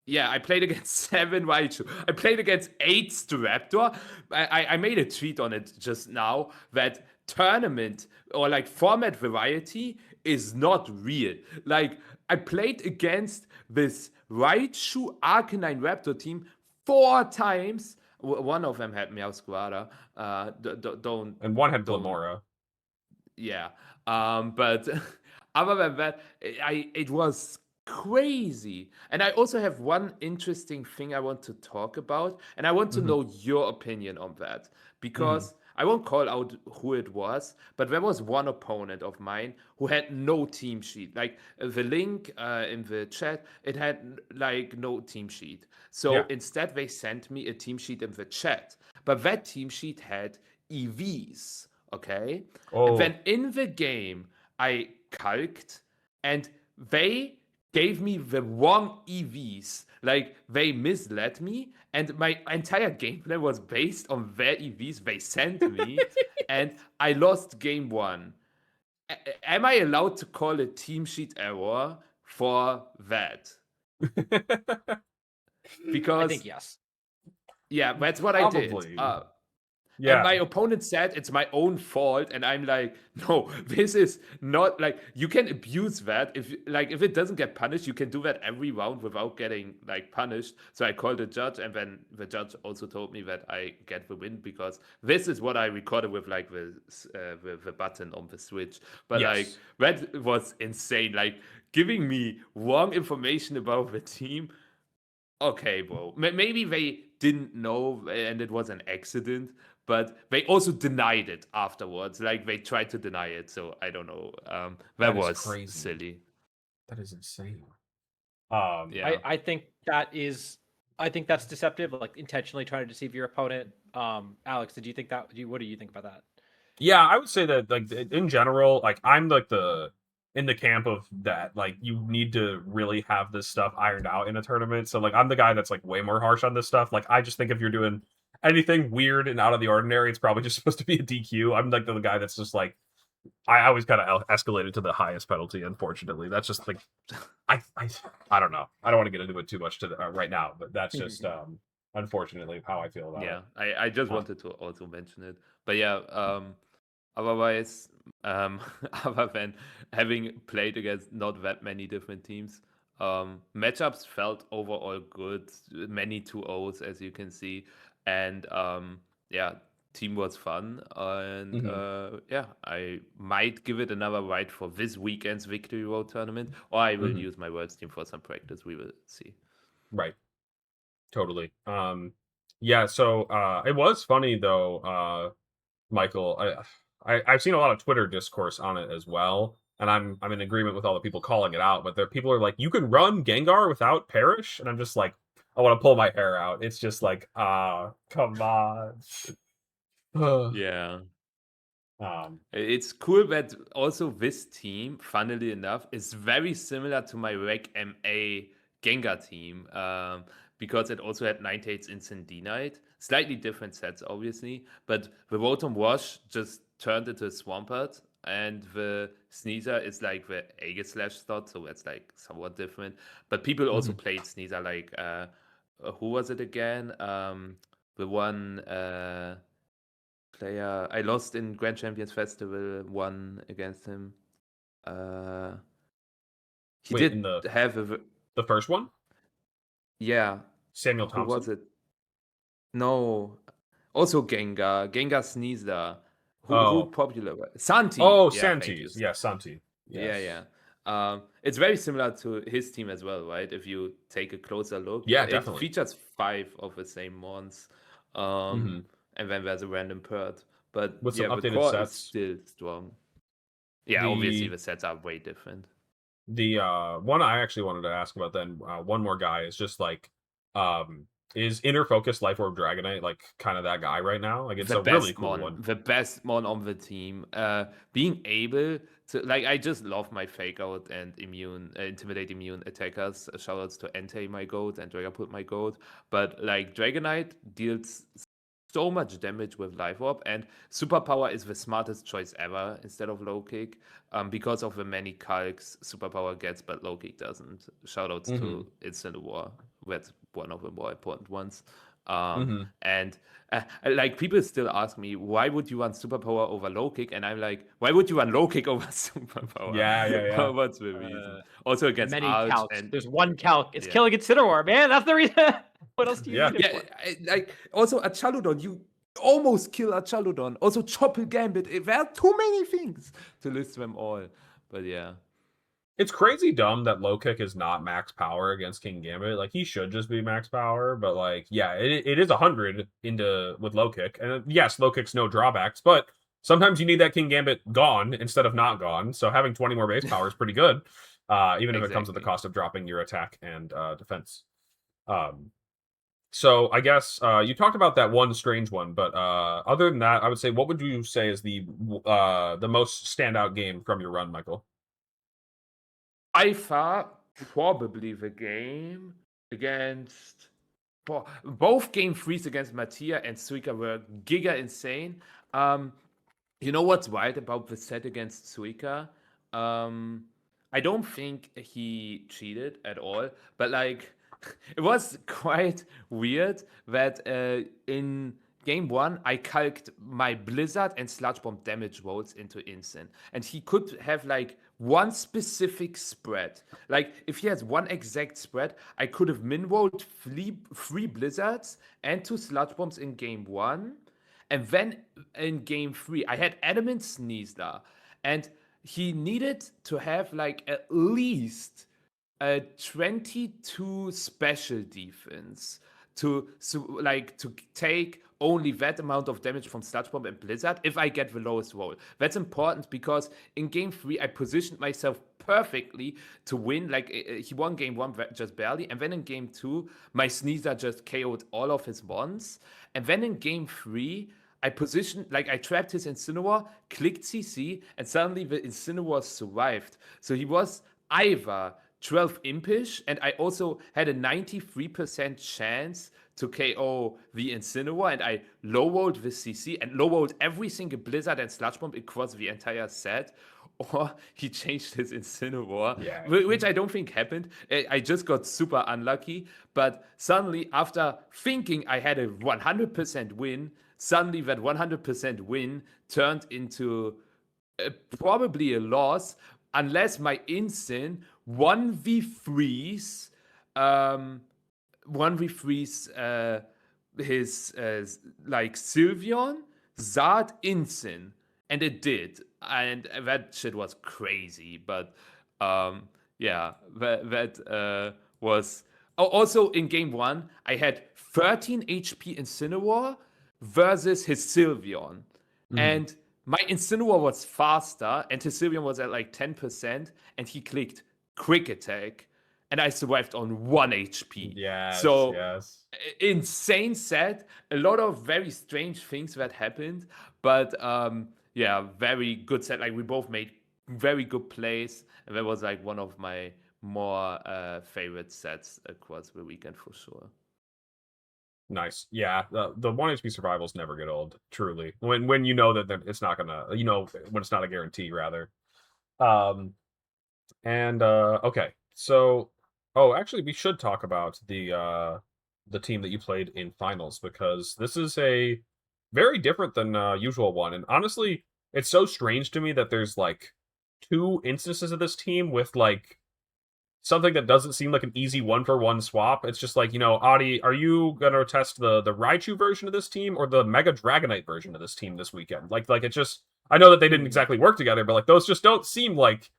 Speaker 3: Yeah, I played against 7 Raichu. I played against 8 Staraptor. I made a tweet on it just now that tournament or like format variety is not real. Like, I played against this Raichu Arcanine Raptor team 4 times. One of them had Meowsquada. Don't.
Speaker 1: And one had
Speaker 3: don't-
Speaker 1: Glamora.
Speaker 3: Yeah. But other than that, it was crazy. And I also have one interesting thing I want to talk about, and I want to know your opinion on that because I won't call out who it was, but there was one opponent of mine who had no team sheet. Like the link in the chat, it had like no team sheet. So
Speaker 1: Yeah.
Speaker 3: instead, they sent me a team sheet in the chat, but that team sheet had EVs. Okay.
Speaker 1: Oh.
Speaker 3: And then in the game, I calced and they gave me the wrong EVs. Like they misled me, and my entire gameplay was based on their EVs they sent me, and I lost game 1. Am I allowed to call a team sheet error for that? Because
Speaker 2: I think yes.
Speaker 3: yeah, that's what
Speaker 1: Probably.
Speaker 3: I did.
Speaker 1: Yeah.
Speaker 3: And my opponent said it's my own fault, and I'm like, no, this is not like you can abuse that. If it doesn't get punished, you can do that every round without getting like punished. So I called the judge, and then the judge also told me that I get the win because this is what I recorded with like the button on the Switch. But like
Speaker 1: Yes.
Speaker 3: that was insane. Like giving me wrong information about the team. Okay, bro. Maybe they didn't know and it was an accident, but they also denied it afterwards. Like they tried to deny it, so I don't know. That
Speaker 1: is
Speaker 3: was
Speaker 1: crazy.
Speaker 3: silly.
Speaker 1: That is insane.
Speaker 3: Yeah.
Speaker 2: I think that's deceptive, like intentionally trying to deceive your opponent. Alex, did you think that? What do you think about that?
Speaker 1: Yeah, I would say that like in general, like I'm like in the camp of that. Like you need to really have this stuff ironed out in a tournament. So like I'm the guy that's like way more harsh on this stuff. Like I just think if you're doing anything weird and out of the ordinary, it's probably just supposed to be a DQ. I'm like the guy that's just like I always kind of escalate it to the highest penalty. Unfortunately, that's just like I don't know. I don't want to get into it too much right now, but that's just unfortunately how I feel about
Speaker 3: Yeah.
Speaker 1: it.
Speaker 3: I just wanted to also mention it. But yeah, otherwise, other than having played against not that many different teams, matchups felt overall good. Many 2-0s, as you can see. And yeah, team was fun. And yeah, I might give it another ride for this weekend's Victory Road tournament, or I will use my Worlds team for some practice. We will see.
Speaker 1: Right. Totally. Yeah, so it was funny though, Michael. I've seen a lot of Twitter discourse on it as well, and I'm in agreement with all the people calling it out, but people are like, you can run Gengar without Perish, and I'm just like, I want to pull my hair out. It's just like, come on.
Speaker 3: Yeah.
Speaker 1: um,
Speaker 3: It's cool that also this team, funnily enough, is very similar to my Rec MA Gengar team, because it also had 98's Instant D-Night. Slightly different sets, obviously, but the Rotom Wash just turned into a Swampert, and the Sneasel is like the Aegislash slot, so that's like somewhat different. But people also
Speaker 1: mhm.
Speaker 3: played Sneasel like, who was it again? The one player I lost in Grand Champions Festival, won against him. Uh, he
Speaker 1: Wait,
Speaker 3: did
Speaker 1: in
Speaker 3: have
Speaker 1: the first one,
Speaker 3: yeah.
Speaker 1: Samuel
Speaker 3: Who was
Speaker 1: Thompson.
Speaker 3: it? No, also Gengar, Gengar Sneasler. Who
Speaker 1: Oh,
Speaker 3: popular? Santi.
Speaker 1: oh,
Speaker 3: Yeah, thank you.
Speaker 1: Santis. Yeah, Santi.
Speaker 3: Yeah,
Speaker 1: Yes.
Speaker 3: yeah. It's very similar to his team as well, right? If you take a closer look,
Speaker 1: Yeah,
Speaker 3: it
Speaker 1: definitely.
Speaker 3: features 5 of the same mons,
Speaker 1: hmm
Speaker 3: and then there's a random pert. But
Speaker 1: With some
Speaker 3: yeah, the
Speaker 1: updated
Speaker 3: core is
Speaker 1: sets.
Speaker 3: still strong. Yeah, obviously
Speaker 1: The
Speaker 3: the sets are way different.
Speaker 1: the one I actually wanted to ask about then, one more guy is just like, um, is Inner Focus Life Orb Dragonite like kind of that guy right now? Like, it's a really cool one.
Speaker 3: The best mon on the team. Being able to, like, I just love my fake out and intimidate immune attackers. Shoutouts to Entei, my goat, and Dragapult, my goat. But like Dragonite deals so much damage with Life Orb, and Superpower is the smartest choice ever instead of Low Kick, because of the many calcs Superpower gets, but Low Kick doesn't. Shoutouts
Speaker 1: hmm
Speaker 3: to Incineroar. That's one of the more important ones. Um,
Speaker 1: hmm
Speaker 3: and like people still ask me, why would you want superpower over low kick? And I'm like, why would you want low kick over superpower?
Speaker 1: Yeah, yeah, yeah.
Speaker 3: What's the reason? Also against
Speaker 2: Many
Speaker 3: Arch
Speaker 2: calcs.
Speaker 3: and
Speaker 2: There's one calc. It's
Speaker 3: yeah,
Speaker 2: killing Incineroar, man. That's the reason. What else do you
Speaker 1: Yeah.
Speaker 2: need it
Speaker 3: yeah.
Speaker 2: for?
Speaker 3: Like also a Chaludon, you almost kill a Chaludon. Also Choppel Gambit. There are too many things to list them all. But yeah,
Speaker 1: It's crazy dumb that low kick is not max power against King Gambit. Like, he should just be max power, but like, yeah, it is 100 into with low kick. And yes, low kick's no drawbacks, but sometimes you need that King Gambit gone instead of not gone. So having 20 more base power is pretty good. Even if it comes at the
Speaker 3: exactly.
Speaker 1: cost of dropping your attack and defense. Um so I guess you talked about that one strange one, but other than that, I would say, what would you say is the most standout game from your run, Michael?
Speaker 3: By far, probably the game against both game threes against Mattia and Suika were giga insane. You know what's wild about the set against Suika? I don't think he cheated at all, but like it was quite weird that in game one I calced my Blizzard and Sludge Bomb damage rolls into instant, and he could have like one specific spread. Like if he has one exact spread, I could have min rolled three Blizzards and 2 Sludge Bombs in game one. And then in game 3, I had Adamant Sneasler, and he needed to have like at least a 22 special defense to take only that amount of damage from Sludge Bomb and Blizzard if I get the lowest roll. That's important because in game 3 I positioned myself perfectly to win. Like he won game 1 just barely, and then in game 2 my Sneasler just KO'd all of his bonds, and then in game 3 I positioned, like I trapped his Incineroar, clicked CC, and suddenly the Incineroar survived. So he was either 12 impish, and I also had a 93% chance to KO the Incineroar, and I low rolled the CC and low rolled every single Blizzard and Sludge Bomb across the entire set. Or he changed his Incineroar,
Speaker 1: Yeah.
Speaker 3: which I don't think happened. I just got super unlucky. But suddenly, after thinking I had a 100% win, suddenly that 100% win turned into probably a loss unless my instant 1v3s um 1v3s his like Sylveon, Zard, Instant, and it did, and that shit was crazy. But yeah, that was also in game 1 I had 13 HP Incineroar versus his Sylveon,
Speaker 1: Mhm.
Speaker 3: and my Incineroar was faster and his Sylveon was at like 10%, and he clicked Quick Attack, and I survived on 1 HP.
Speaker 1: Yes,
Speaker 3: So
Speaker 1: yes.
Speaker 3: insane set, a lot of very strange things that happened, but yeah, very good set. Like we both made very good plays, and that was like one of my more favorite sets across the weekend for sure.
Speaker 1: Nice. Yeah, the 1 HP survivals never get old, truly. When you know that it's not gonna, when it's not a guarantee, rather. Um, and okay, so actually, we should talk about the team that you played in finals, because this is a very different than usual one, and honestly, it's so strange to me that there's like 2 instances of this team with like something that doesn't seem like an easy 1-for-1 swap. It's just like, Adi, are you gonna test the Raichu version of this team or the Mega Dragonite version of this team this weekend? Like it's just, I know that they didn't exactly work together, but like those just don't seem like,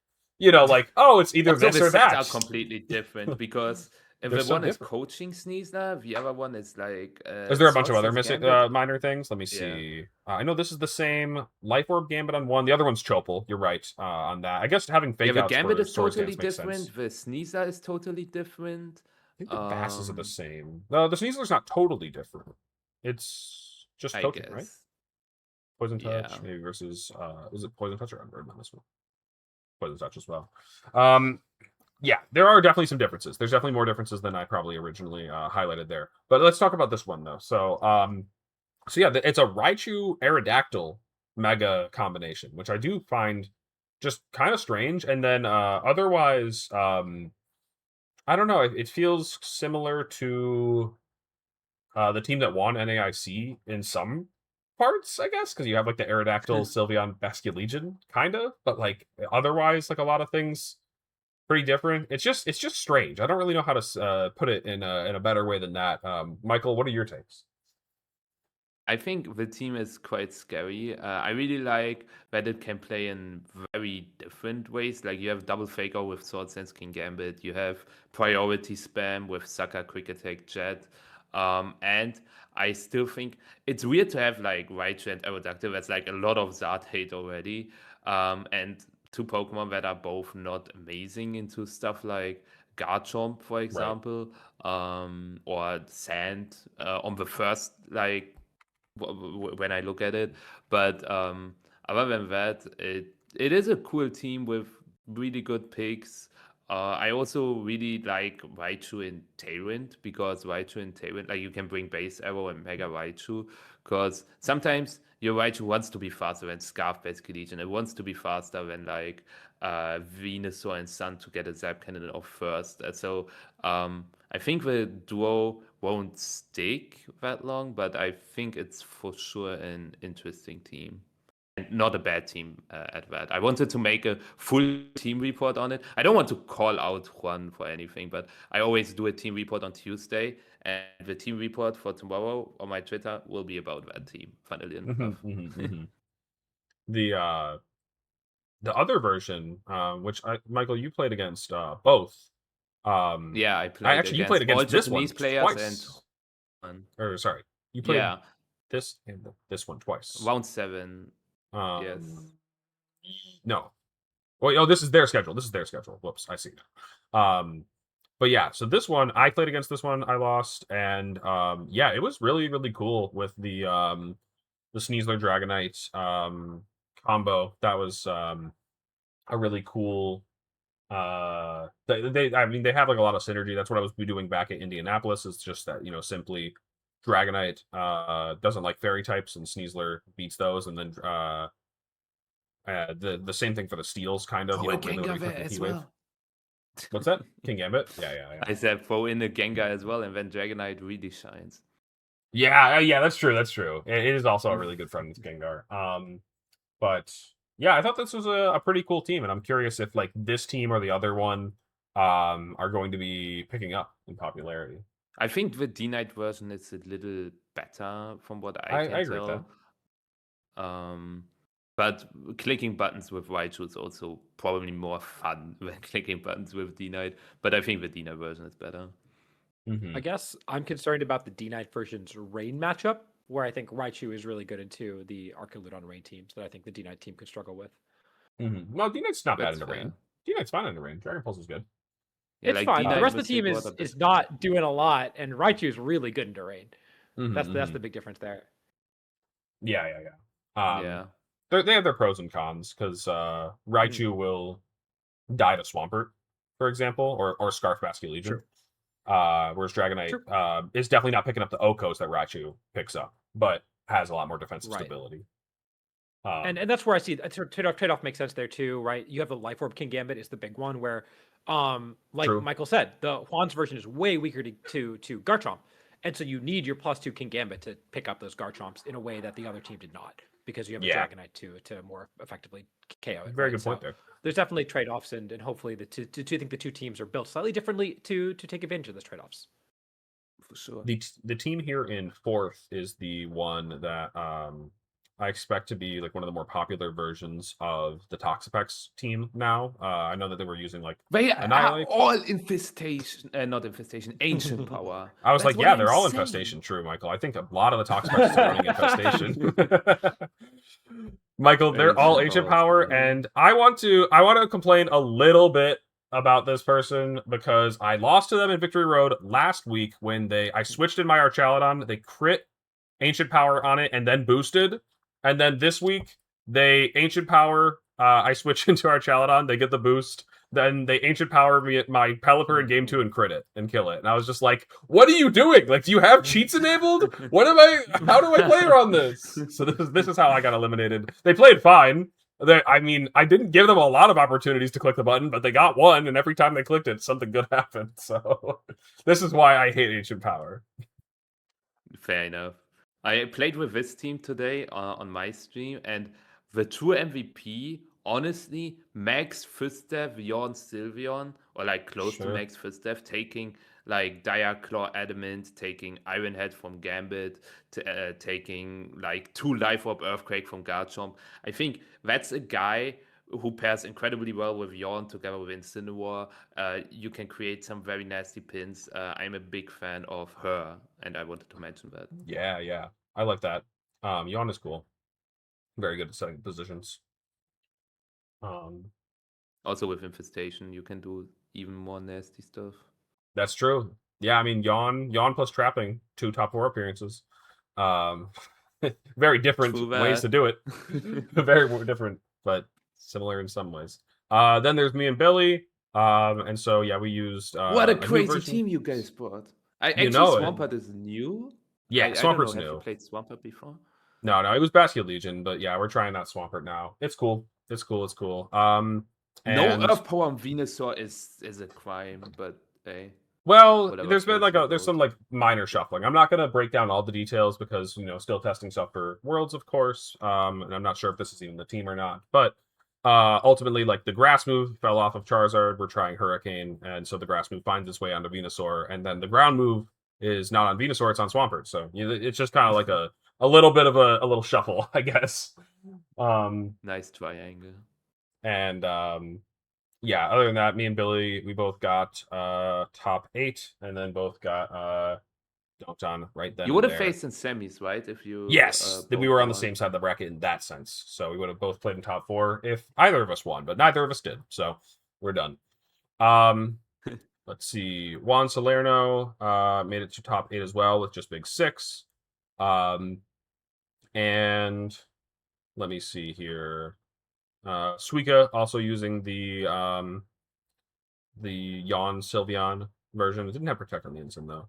Speaker 1: like, oh, it's either
Speaker 3: Also,
Speaker 1: this
Speaker 3: the
Speaker 1: or
Speaker 3: sets
Speaker 1: that.
Speaker 3: are completely different because
Speaker 1: They're
Speaker 3: the
Speaker 1: so
Speaker 3: one is
Speaker 1: different.
Speaker 3: coaching Sneasler, the other one is like.
Speaker 1: Is there a bunch of other
Speaker 3: Sources
Speaker 1: missing
Speaker 3: Gambit.
Speaker 1: minor things? Let me
Speaker 3: Yeah.
Speaker 1: see. I know this is the same Life Orb Gambit on one. The other one's Chopel. You're right on that. I guess having
Speaker 3: Yeah,
Speaker 1: fake
Speaker 3: the
Speaker 1: outs
Speaker 3: Gambit
Speaker 1: for
Speaker 3: is
Speaker 1: Source
Speaker 3: totally
Speaker 1: Dance makes
Speaker 3: different.
Speaker 1: sense.
Speaker 3: The Sneasler is totally different.
Speaker 1: I think the Basses are the
Speaker 3: Um,
Speaker 1: same. The Sneasler's not totally different. It's just
Speaker 3: I
Speaker 1: coaching, right?
Speaker 3: guess.
Speaker 1: Poison
Speaker 3: Yeah.
Speaker 1: Touch, maybe versus is it Poison Touch or Unburden on this one? Poison Touch as well. Yeah, there are definitely some differences. There's definitely more differences than I probably originally highlighted there. But let's talk about this one though. So yeah, it's a Raichu Aerodactyl mega combination, which I do find just kind of strange. And then otherwise, I don't know. It feels similar to the team that won NAIC in some parts, I guess, because you have like the Aerodactyl Sylveon Basculegion, kind of, but like otherwise, like a lot of things pretty different. It's just strange. I don't really know how to put it in a better way than that. Michael, what are your takes?
Speaker 3: I think the team is quite scary. I really like that it can play in very different ways. Like you have double fake out with Sword Sense King Gambit. You have priority spam with Sucker Quick Attack Jet. And I still think it's weird to have like Raichu and Aerodactyl. That's like a lot of Zard hate already. And 2 Pokemon that are both not amazing into stuff like Garchomp, for example, or Sand on the first like when I look at it. But other than that, it is a cool team with really good picks. I also really like Raichu and Tailwind because Raichu and Tailwind, like you can bring Base Arrow and Mega Raichu because sometimes your Raichu wants to be faster than Scarf basically, and it wants to be faster than like Venusaur and Sun to get a Zap Cannon off first. So I think the duo won't stick that long, but I think it's for sure an interesting team. And not a bad team at that. I wanted to make a full team report on it. I don't want to call out Juan for anything, but I always do a team report on Tuesday, and the team report for tomorrow on my Twitter will be about that team, funnily enough.
Speaker 1: The other version, which Michael, you played against both.
Speaker 3: Yeah, I played
Speaker 1: you played
Speaker 3: all
Speaker 1: against this one
Speaker 3: Japanese players
Speaker 1: twice.
Speaker 3: and
Speaker 1: Or sorry, you played
Speaker 3: yeah,
Speaker 1: this and this one twice.
Speaker 3: round 7. Yes.
Speaker 1: No. Well, oh, this is their schedule. Whoops, I see. But yeah, so this one I played against this one, I lost, and yeah, it was really really cool with the Sneasler Dragonite combo. That was a really cool. I mean, they have like a lot of synergy. That's what I was doing back at Indianapolis. It's just that simply Dragonite doesn't like fairy types, and Sneasler beats those, and then the same thing for the steals, kind of.
Speaker 3: Oh,
Speaker 1: You
Speaker 3: a
Speaker 1: don't really
Speaker 3: Gengar
Speaker 1: put
Speaker 3: there
Speaker 1: the
Speaker 3: as
Speaker 1: heat wave.
Speaker 3: well.
Speaker 1: What's that? King Gambit? Yeah.
Speaker 3: I said throw in a Gengar as well, and then Dragonite really shines.
Speaker 1: Yeah, that's true. It is also a really good friend with Gengar. But yeah, I thought this was a pretty cool team, and I'm curious if like this team or the other one are going to be picking up in popularity.
Speaker 3: I think the D-Knight version is a little better from what
Speaker 1: I
Speaker 3: I can
Speaker 1: agree with
Speaker 3: tell. But clicking buttons with Raichu is also probably more fun than clicking buttons with D-Knight. But I think the D-Knight version is better.
Speaker 1: Mhm.
Speaker 2: I guess I'm concerned about the D-Knight version's Rain matchup, where I think Raichu is really good into the Arcaludon Rain teams that I think the D-Knight team could struggle with.
Speaker 1: No, D-Knight's not bad
Speaker 3: That's
Speaker 1: into
Speaker 3: fair.
Speaker 1: rain. D-Knight's fine into rain. Dragon Pulse is good.
Speaker 3: Yeah,
Speaker 2: It's
Speaker 3: like
Speaker 2: fine. The
Speaker 3: D9
Speaker 2: rest of the
Speaker 3: Mystic
Speaker 2: team
Speaker 3: Water
Speaker 2: is
Speaker 3: Best.
Speaker 2: not doing a lot, and Raichu is really good in Terrain. That's
Speaker 1: Mhm.
Speaker 2: the big difference there.
Speaker 1: Yeah.
Speaker 3: Yeah.
Speaker 1: They have their pros and cons because Raichu will die to Swampert, for example, or Scarf Basket Legion.
Speaker 2: True.
Speaker 1: Whereas Dragonite
Speaker 2: True.
Speaker 1: is definitely not picking up the Okos that Raichu picks up, but has a lot more defensive
Speaker 2: Right.
Speaker 1: stability.
Speaker 2: And that's where I see trade-off makes sense there too, right? You have the Life Orb King Gambit is the big one where, like
Speaker 1: True.
Speaker 2: Michael said, the Juan's version is way weaker to Garchomp, and so you need your +2 King Gambit to pick up those Garchomps in a way that the other team did not, because you have a
Speaker 1: Yeah.
Speaker 2: Dragonite to more effectively KO it.
Speaker 1: Very
Speaker 2: right?
Speaker 1: good point
Speaker 2: So
Speaker 1: there.
Speaker 2: there's definitely trade-offs, and hopefully the two teams are built slightly differently to take advantage of those trade-offs.
Speaker 3: For sure.
Speaker 1: The team here in fourth is the one that I expect to be like one of the more popular versions of the Toxapex team now. I know that they were using like
Speaker 3: They are
Speaker 1: Annihilate.
Speaker 3: all infestation, not infestation, ancient power.
Speaker 1: I was
Speaker 3: That's
Speaker 1: like,
Speaker 3: what
Speaker 1: yeah,
Speaker 3: I'm
Speaker 1: they're all
Speaker 3: saying.
Speaker 1: infestation. True, Michael. I think a lot of the Toxapex are running infestation. Michael, they're all ancient power, and I want to complain a little bit about this person because I lost to them in Victory Road last week when I switched in my Archaludon, they crit ancient power on it and then boosted, and then this week they ancient power. I switch into Archaludon, they get the boost. Then they ancient power me at my Pelipper in game 2 and crit it and kill it. And I was just like, what are you doing? Like, do you have cheats enabled? How do I play around this? So this is how I got eliminated. They played fine. I mean, I didn't give them a lot of opportunities to click the button, but they got one, and every time they clicked it, something good happened. So this is why I hate ancient power.
Speaker 3: Fair enough. I played with this team today on my stream, and the true MVP, honestly, Max Fistev, Bjorn Sylveon, or like close to
Speaker 1: Sure.
Speaker 3: Max Fistev, taking like Dire Claw Adamant, taking Iron Head from Gambit, taking like 2 Life Orb Earthquake from Garchomp. I think that's a guy who pairs incredibly well with Bjorn together with Incineroar. You can create some very nasty pins. I'm a big fan of her, and I wanted to mention that.
Speaker 1: Yeah. I like that. Yawn is cool. Very good at setting positions.
Speaker 3: Also with Infestation, you can do even more nasty stuff.
Speaker 1: That's true. Yeah, I mean, Yawn plus Trapping, 2 top 4 appearances. Very different
Speaker 3: True
Speaker 1: ways to
Speaker 3: that.
Speaker 1: do it. Very different, but similar in some ways. Then there's me and Billy. And so yeah, we used
Speaker 3: What a
Speaker 1: new
Speaker 3: crazy
Speaker 1: version.
Speaker 3: team you guys brought.
Speaker 1: You know it.
Speaker 3: Swampert is new.
Speaker 1: Yeah,
Speaker 3: I don't know.
Speaker 1: Swampert's
Speaker 3: Have you
Speaker 1: new.
Speaker 3: played Swampert before?
Speaker 1: No, it was Basket Legion, but yeah, we're trying out Swampert now. It's cool.
Speaker 3: No
Speaker 1: And
Speaker 3: Earth Power on Venusaur is a crime, but hey.
Speaker 1: well,
Speaker 3: Whatever
Speaker 1: there's been
Speaker 3: floats your
Speaker 1: there's
Speaker 3: boat.
Speaker 1: some like minor shuffling. I'm not gonna break down all the details because still testing stuff for Worlds, of course. And I'm not sure if this is even the team or not. But ultimately, like the grass move fell off of Charizard. We're trying Hurricane, and so the grass move finds its way onto Venusaur, and then the ground move is not on Venusaur, it's on Swampert. So it's just kind of like a little bit of a little shuffle, I guess.
Speaker 3: Nice triangle.
Speaker 1: And yeah, other than that, me and Billy, we both got top 8, and then both got dunked on right then.
Speaker 3: You
Speaker 1: and
Speaker 3: would have
Speaker 1: there.
Speaker 3: faced in semis, right? If you
Speaker 1: Yes, we
Speaker 3: both
Speaker 1: were on the
Speaker 3: won.
Speaker 1: same side of the bracket in that sense. So we would have both played in top 4 if either of us won, but neither of us did. So we're done. Let's see. Juan Salerno made it to top 8 as well with just big 6. And let me see here. Suika also using the Yawn Sylveon version. It didn't have Protect on the instant though.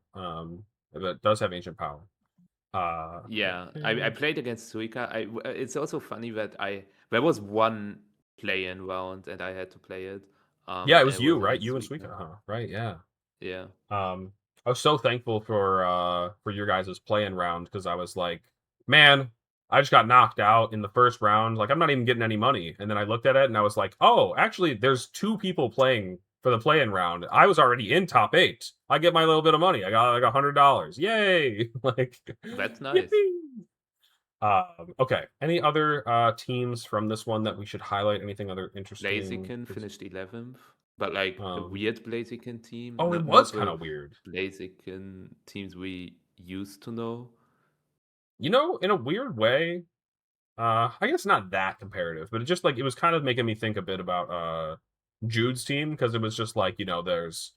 Speaker 1: But it does have Ancient Power.
Speaker 3: Yeah, I played against Suika. It's also funny that there was one play-in round and I had to play it.
Speaker 1: Yeah, it was
Speaker 3: and
Speaker 1: you, right?
Speaker 3: against
Speaker 1: You and
Speaker 3: Suika.
Speaker 1: Suika, huh? Right, yeah.
Speaker 3: Yeah.
Speaker 1: I was so thankful for your guys' play-in round because I was like, man, I just got knocked out in the first round. Like, I'm not even getting any money. And then I looked at it and I was like, oh, actually, there's 2 people playing for the play-in round. I was already in top 8. I get my little bit of money. I got like $100. Yay! Like,
Speaker 3: That's nice.
Speaker 1: Okay. Any other teams from this one that we should highlight? Anything other interesting?
Speaker 3: Blaziken finished 11th, but like a weird Blaziken team.
Speaker 1: Oh, it
Speaker 3: Not
Speaker 1: was
Speaker 3: the
Speaker 1: kind of weird.
Speaker 3: Blaziken teams we used to know.
Speaker 1: In a weird way, I guess not that comparative, but it was kind of making me think a bit about Jude's team because it was just like, there's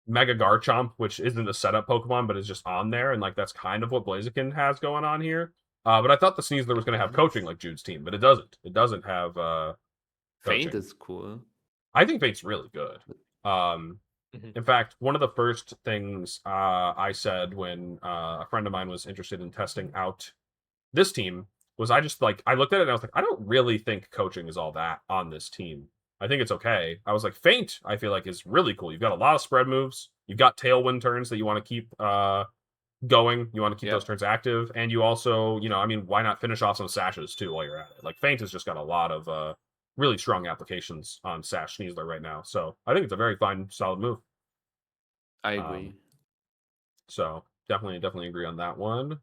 Speaker 1: Mega Garchomp, which isn't a setup Pokemon, but is just on there, and like that's kind of what Blaziken has going on here. But I thought the Sneasler was going to have coaching like Jude's team, but it doesn't. It doesn't have
Speaker 3: Faint
Speaker 1: coaching.
Speaker 3: is cool.
Speaker 1: I think Fate's really good. In fact, one of the first things I said when a friend of mine was interested in testing out this team was I looked at it and I was like, I don't really think coaching is all that on this team. I think it's okay. I was like, Feint, I feel like is really cool. You've got a lot of spread moves. You've got tailwind turns that you want to keep going. You want to keep those turns active, and you also, I mean, why not finish off some sashes too while you're at it? Like Feint has just got a lot of really strong applications on Sash Sneasler right now. So I think it's a very fine, solid move.
Speaker 3: I agree.
Speaker 1: So definitely agree on that one.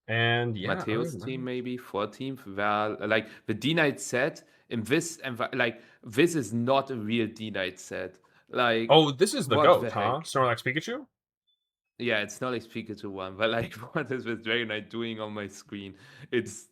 Speaker 1: And yeah,
Speaker 3: Mateo's team maybe 14th, where like the D-Knight set in this like this is not a real D-Knight set. Like,
Speaker 1: oh, this is the
Speaker 3: what
Speaker 1: GOAT,
Speaker 3: the
Speaker 1: huh?
Speaker 3: heck?
Speaker 1: Snorlax Pikachu?
Speaker 3: Yeah, it's not like Pikachu one, but like what is this Dragonite doing on my screen? It's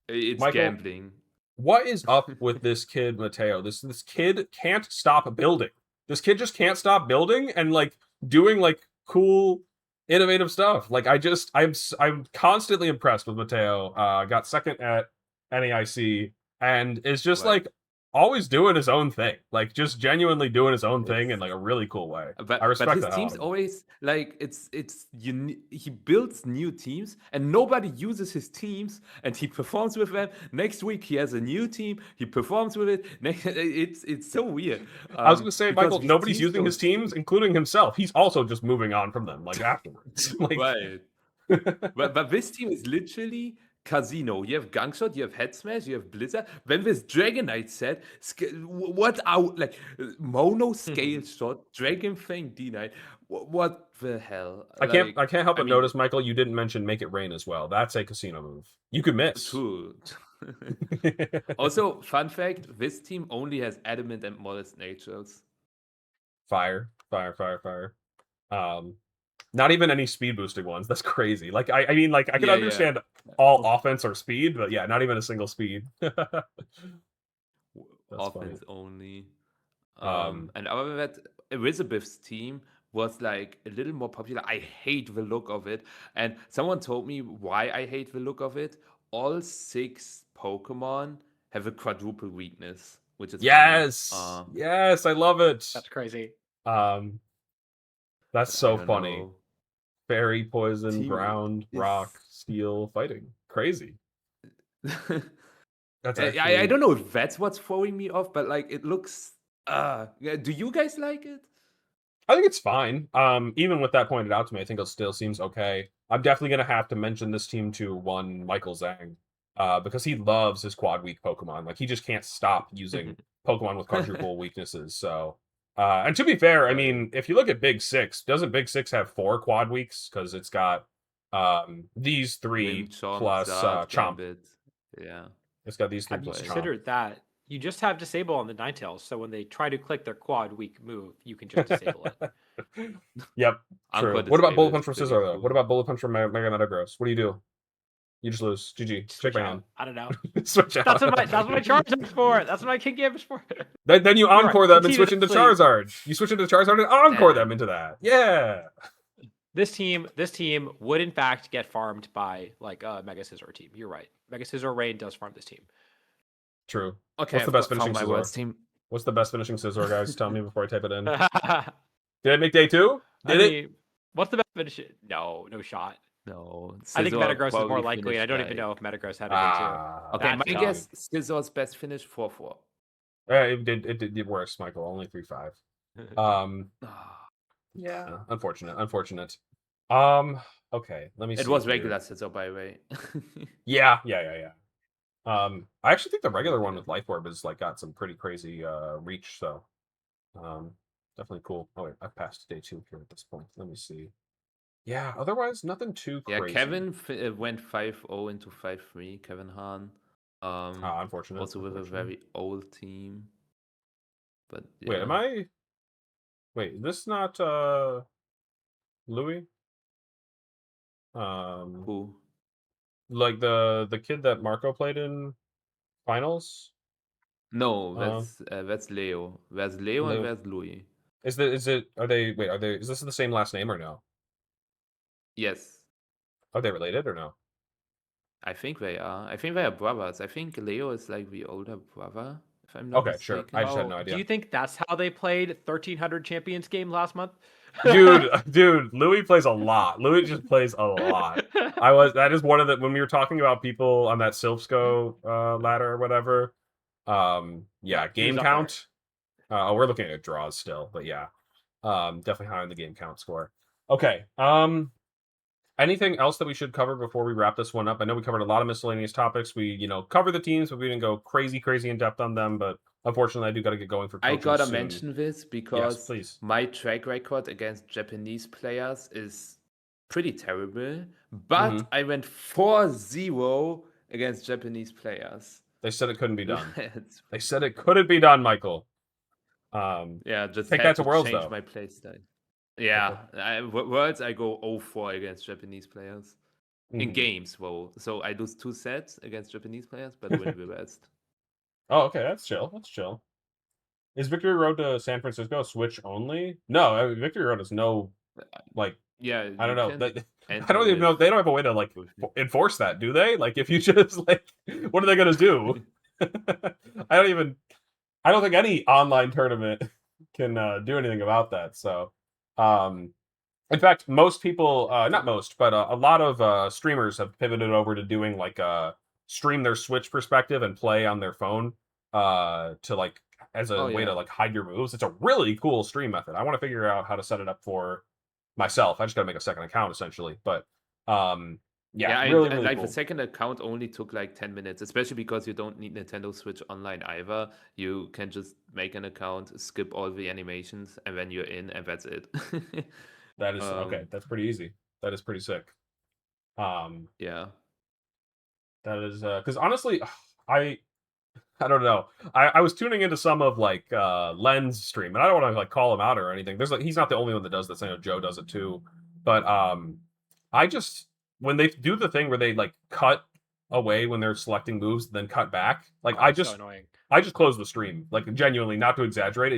Speaker 1: Michael,
Speaker 3: gambling.
Speaker 1: What is up with this kid, Mateo? This kid can't stop building. This kid just can't stop building and like doing like cool, innovative stuff. Like I'm constantly impressed with Mateo. Got second at NAIC and is just
Speaker 3: Right.
Speaker 1: like always doing his own thing. Like just genuinely doing his own thing in like a really cool way.
Speaker 3: But
Speaker 1: I respect
Speaker 3: his
Speaker 1: that.
Speaker 3: teams always like he builds new teams and nobody uses his teams and he performs with them. Next week he has a new team, he performs with it. It's so weird.
Speaker 1: I was gonna say,
Speaker 3: because
Speaker 1: Michael,
Speaker 3: these
Speaker 1: nobody's
Speaker 3: teams
Speaker 1: using
Speaker 3: go
Speaker 1: his teams, including himself. He's also just moving on from them, like afterwards. Like,
Speaker 3: right. But this team is literally casino. You have Gangshot, you have Head Smash, you have Blizzard. Then this Dragonite set, what are like Mono Scale Shot, Dragon Fang D-Knight. What the hell?
Speaker 1: I can't help but
Speaker 3: mean,
Speaker 1: notice, Michael, you didn't mention Make It Rain as well. That's a casino move. You could miss.
Speaker 3: True. Also, fun fact: this team only has Adamant and Modest Natures.
Speaker 1: Fire. Not even any speed boosting ones. That's crazy. Like I mean, like I can understand all offense or speed, but yeah, not even a single speed.
Speaker 3: Offense only. And other than that, Elizabeth's team was like a little more popular. I hate the look of it. And someone told me why I hate the look of it. All 6 Pokemon have a quadruple weakness, which is
Speaker 1: yes,
Speaker 3: funny.
Speaker 1: Yes, I love it.
Speaker 2: That's crazy.
Speaker 1: That's so funny.
Speaker 3: Know.
Speaker 1: Fairy, poison, ground, rock, steel, fighting. Crazy. That's actually...
Speaker 3: I don't know if that's what's throwing me off, but like it looks. Do you guys like it?
Speaker 1: I think it's fine. Even with that pointed out to me, I think it still seems okay. I'm definitely gonna have to mention this team to one Michael Zhang, because he loves his quad weak Pokemon. Like he just can't stop using Pokemon with quadruple weaknesses. So, and to be fair, I mean, if you look at Big Six, doesn't Big Six have 4 quad weaks? Because it's got these 3 plus Chomp.
Speaker 3: Yeah,
Speaker 1: it's got these 3
Speaker 2: Have you
Speaker 1: plus Chomp.
Speaker 2: considered that? You just have disable on the Ninetales, so when they try to click their quad weak move, you can just disable it.
Speaker 1: Yep, true. What about Bullet Punch from Scizor, though? What about Bullet Punch from Mega Metagross? What do you do? You just lose. GG. Shake my hand.
Speaker 2: I don't know.
Speaker 1: Switch out.
Speaker 2: That's what my Charizard's for. That's what my King Game is for.
Speaker 1: Then you encore them and switch into Charizard. You switch into Charizard and encore them into that. Yeah.
Speaker 2: This team would in fact get farmed by like a Mega Scizor team. You're right. Mega Scizor Rain does farm this team.
Speaker 1: True.
Speaker 3: Okay.
Speaker 1: What's the best finishing Scizor? Team. What's the best finishing Scizor, guys? Tell me before I type it in. Did it make day 2? Did it?
Speaker 2: What's the best finishing? No shot.
Speaker 3: No.
Speaker 2: I think Metagross is more likely, and I don't even know if Metagross had a day 2.
Speaker 3: Okay, my guess Scizor's best finish 4-4.
Speaker 1: It did worse, Michael. Only 3-5. Yeah. Unfortunate. Okay, let me see.
Speaker 3: It was regular Scizor, by the way.
Speaker 1: Yeah. I actually think the regular one with Life Orb is like got some pretty crazy reach, so definitely cool. Oh wait, I've passed day 2 here at this point. Let me see. Yeah, otherwise nothing too crazy.
Speaker 3: Yeah, Kevin went 5-0 into 5-3. Kevin Hahn.
Speaker 1: Unfortunate.
Speaker 3: Also with a very old team. But yeah.
Speaker 1: Wait, am I? Wait, is this not Louis?
Speaker 3: Who?
Speaker 1: Like the kid that Marco played in finals?
Speaker 3: No, that's Leo. There's Leo and there's Louis.
Speaker 1: Is they is this the same last name or no?
Speaker 3: Yes,
Speaker 1: Are they related or no?
Speaker 3: I think they are. I think they are brothers. I think Leo is like the older brother, if I'm not
Speaker 1: Okay, sure. I
Speaker 3: mistaken.
Speaker 1: just had no
Speaker 2: Do
Speaker 1: idea.
Speaker 2: you think that's how they played 1300 Champions game last month?
Speaker 1: Dude, Louis plays a lot. Louis just plays a lot. That is one of the when we were talking about people on that Silpsco ladder or whatever.
Speaker 2: Yeah, he was
Speaker 1: game
Speaker 2: up there.
Speaker 1: count. We're looking at draws still, but yeah. Definitely high on the game count score. Okay. Anything else that we should cover before we wrap this one up? I know we covered a lot of miscellaneous topics. We, cover the teams, but we didn't go crazy in depth on them. But unfortunately, I do got to get going for
Speaker 3: I
Speaker 1: coaching
Speaker 3: gotta
Speaker 1: soon.
Speaker 3: mention this
Speaker 1: Yes,
Speaker 3: because
Speaker 1: please.
Speaker 3: my track record against Japanese players is pretty terrible. But I went 4-0 against Japanese players.
Speaker 1: They said it couldn't be done.
Speaker 3: It's-
Speaker 1: They said it couldn't be done, Michael.
Speaker 3: yeah, just
Speaker 1: Take
Speaker 3: had
Speaker 1: that to Worlds,
Speaker 3: change
Speaker 1: though.
Speaker 3: my playstyle. Yeah, Worlds I go 0-4 against Japanese players. In
Speaker 1: Mhm.
Speaker 3: games, though. So I lose 2 sets against Japanese players, but win the rest.
Speaker 1: Oh, okay, that's chill. That's chill. Is Victory Road to San Francisco Switch only? No, I mean, Victory Road is no, like,
Speaker 3: Yeah,
Speaker 1: I don't know. I
Speaker 3: enter
Speaker 1: don't even know. They don't have a way to like enforce that, do they? Like, if you just like, what are they gonna do? I don't think any online tournament can do anything about that. So, in fact, most people, not most, but a lot of streamers have pivoted over to doing like stream their Switch perspective and play on their phone to like as a way to like hide your moves. It's a really cool stream method. I want to figure out how to set it up for myself. I just got to make a second account essentially, but yeah, really
Speaker 3: like
Speaker 1: cool.
Speaker 3: the second account only took like 10 minutes, especially because you don't need Nintendo Switch Online either. You can just make an account, skip all the animations, and then you're in, and that's it.
Speaker 1: That is okay. That's pretty easy. That is pretty sick.
Speaker 3: Yeah.
Speaker 1: That is because honestly, I don't know. I was tuning into some of like Len's stream, and I don't want to like call him out or anything. There's like he's not the only one that does this. I know Joe does it too. But I just when they do the thing where they like cut away when they're selecting moves, then cut back, like
Speaker 2: Oh, so annoying.
Speaker 1: I just close the stream. Like genuinely, not to exaggerate.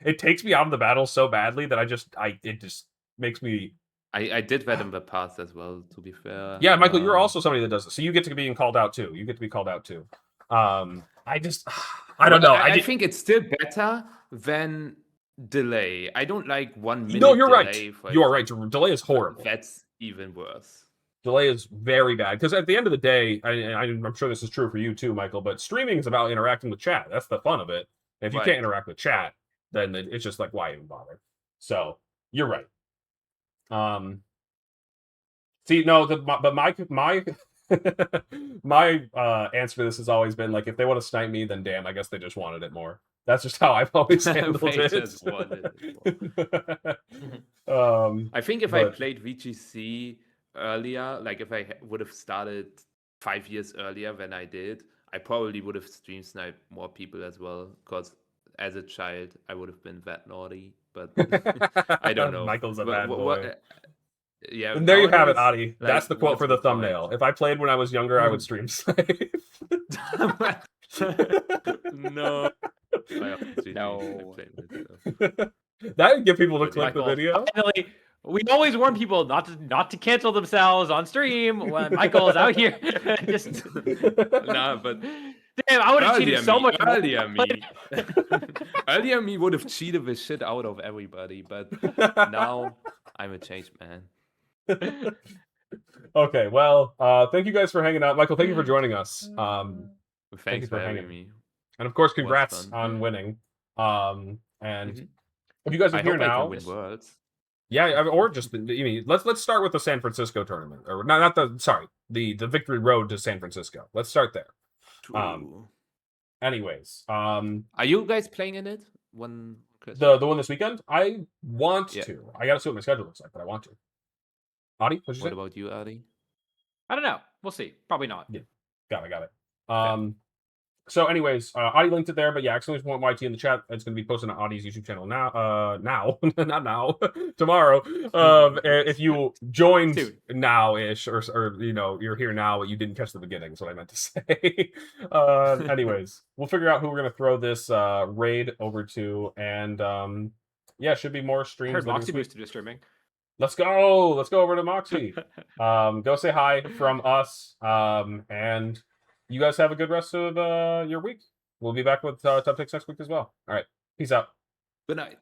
Speaker 1: It takes me out of the battle so badly that it just makes me.
Speaker 3: I did that in the past as well, to be fair.
Speaker 1: Yeah, Michael, you're also somebody that does it. So you get to be called out too. You get to be called out too. I don't know.
Speaker 3: I think it's still better than delay. I don't like 1 minute.
Speaker 1: No, you're
Speaker 3: delay
Speaker 1: right. You are right. Delay is horrible.
Speaker 3: That's even worse.
Speaker 1: Delay is very bad because at the end of the day, I'm sure this is true for you too, Michael. But streaming is about interacting with chat. That's the fun of it. And if you can't interact with chat, then it's just like why even bother? So you're right. See, no, but my my answer to this has always been like, if they want to snipe me, then damn, I guess they just wanted it more. That's just how I've always handled it.
Speaker 3: Just wanted it I think if I played VGC earlier, like if I would have started 5 years earlier than I did, I probably would have stream sniped more people as well. Because as a child, I would have been that naughty. But I don't know.
Speaker 1: Michael's a bad boy.
Speaker 3: Yeah,
Speaker 1: and there you have it, Adi. Like, that's the quote for the thumbnail. If I played when I was younger, I would stream snipe.
Speaker 3: No.
Speaker 2: No.
Speaker 1: That would get people to click the video.
Speaker 2: Finally, we always warn people not to cancel themselves on stream when Michael is out here. Just
Speaker 3: nah, but
Speaker 2: damn, I would have cheated so much
Speaker 3: earlier. Earlier me would have cheated the shit out of everybody, but now I'm a changed man.
Speaker 1: Okay, well, thank you guys for hanging out. Michael, thank you for joining us.
Speaker 3: Thanks for having me.
Speaker 1: And of course, congrats on winning. And if you guys are here now,
Speaker 3: win Worlds.
Speaker 1: Yeah, or just let's start with the San Francisco tournament, or not the Victory Road to San Francisco. Let's start there. Anyways,
Speaker 3: are you guys playing in it?
Speaker 1: The one this weekend? I want to. I gotta see what my schedule looks like, but I want to. Adi,
Speaker 3: what about you, Adi?
Speaker 2: I don't know. We'll see. Probably not.
Speaker 1: Yeah, got it. So, anyways, Adi linked it there, but yeah, !YT in the chat. It's going to be posted on Adi's YouTube channel now. Not now, tomorrow. If you joined now-ish, or you're here now, but you didn't catch the beginning. Is what I meant to say. Anyways, we'll figure out who we're going to throw this raid over to, and yeah, should be more
Speaker 2: I
Speaker 1: streams.
Speaker 2: heard
Speaker 1: later
Speaker 2: Moxie
Speaker 1: this week.
Speaker 2: Boosted is streaming.
Speaker 1: Let's go. Let's go over to Moxie. Go say hi from us. And you guys have a good rest of your week. We'll be back with top picks next week as well. All right. Peace out.
Speaker 3: Good night.